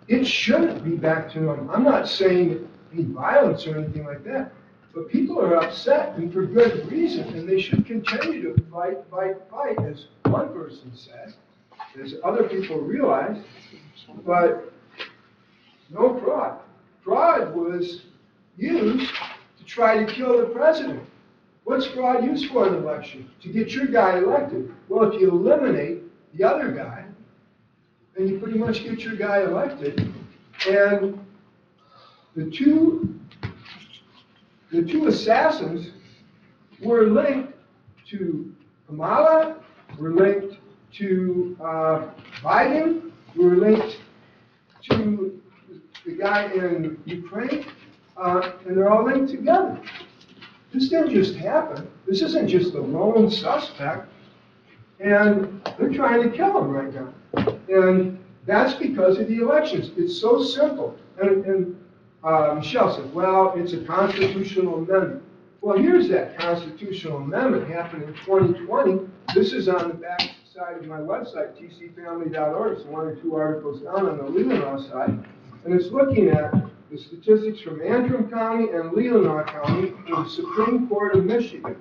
it shouldn't be back to normal. I'm not saying any violence or anything like that, but people are upset and for good reason, and they should continue to fight, as one person said, as other people realize, but no fraud. Fraud was used to try to kill the president. What's fraud used for in an election? To get your guy elected. Well, if you eliminate the other guy, then you pretty much get your guy elected. And the two assassins were linked to Kamala, were linked to Biden, were linked to the guy in Ukraine, and they're all linked together. This didn't just happen. This isn't just a lone suspect, and they're trying to kill him right now. And that's because of the elections. It's so simple. And Michelle said, well, it's a constitutional amendment. Well, here's that constitutional amendment happened in 2020. This is on the back side of my website, tcfamily.org. It's one or two articles down on the Leelanau side. And it's looking at the statistics from Antrim County and Leelanau County in the Supreme Court of Michigan.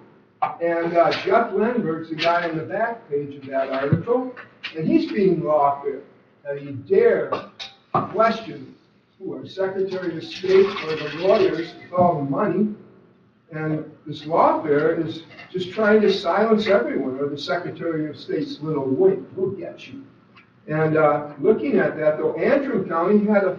And Jeff Lindbergh's the guy on the back page of that article, and he's being lawfare. That he dare question who are Secretary of State or the lawyers with all the money. And this lawfare is just trying to silence everyone, or the Secretary of State's little wink, we'll get you. And looking at that, though, Antrim County had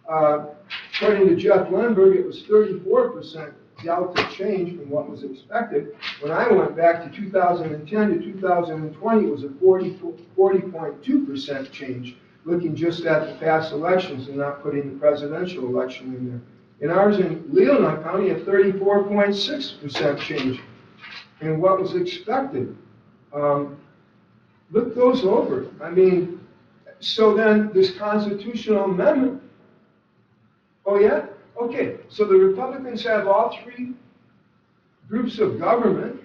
according to Jeff Lindbergh, it was 34% delta change from what was expected. When I went back to 2010 to 2020, it was a 40.2% change, looking just at the past elections and not putting the presidential election in there. In ours in Leelanau County, a 34.6% change in what was expected. Look those over. I mean, so then this constitutional amendment, oh yeah? Okay, so the Republicans have all three groups of government,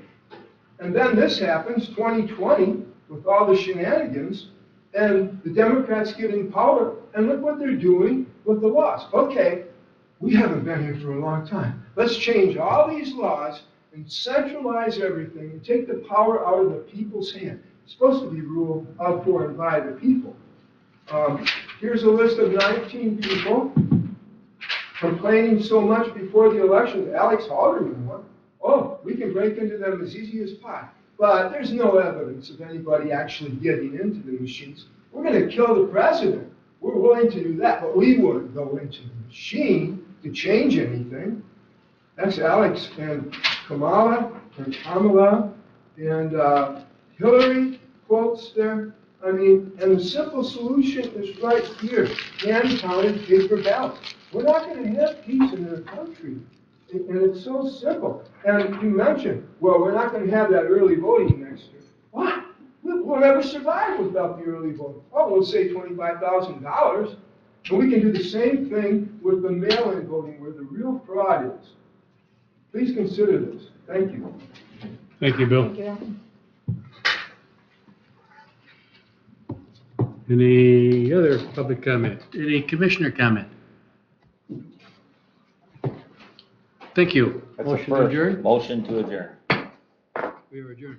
and then this happens, 2020, with all the shenanigans, and the Democrats get in power, and look what they're doing with the laws. Okay, we haven't been here for a long time. Let's change all these laws and centralize everything and take the power out of the people's hand. It's supposed to be ruled of, for, and by the people. Here's a list of 19 people complaining so much before the election. Alex Halderman one. Oh, we can break into them as easy as pie. But there's no evidence of anybody actually getting into the machines. We're going to kill the president. We're willing to do that, but we wouldn't go into the machine to change anything. That's Alex and Kamala and Kamala and Hillary quotes there. I mean, and the simple solution is right here, hand-counted paper ballots. We're not going to have peace in our country. And it's so simple. And you mentioned, well, we're not going to have that early voting next year. What? We'll never survive without the early voting. Oh, we'll save $25,000. And we can do the same thing with the mail-in voting where the real fraud is. Please consider this. Thank you. Thank you, Bill. Thank you. Any other public comment? Any commissioner comment? Thank you. That's a Motion to first. adjourn? Motion to adjourn. We are adjourned.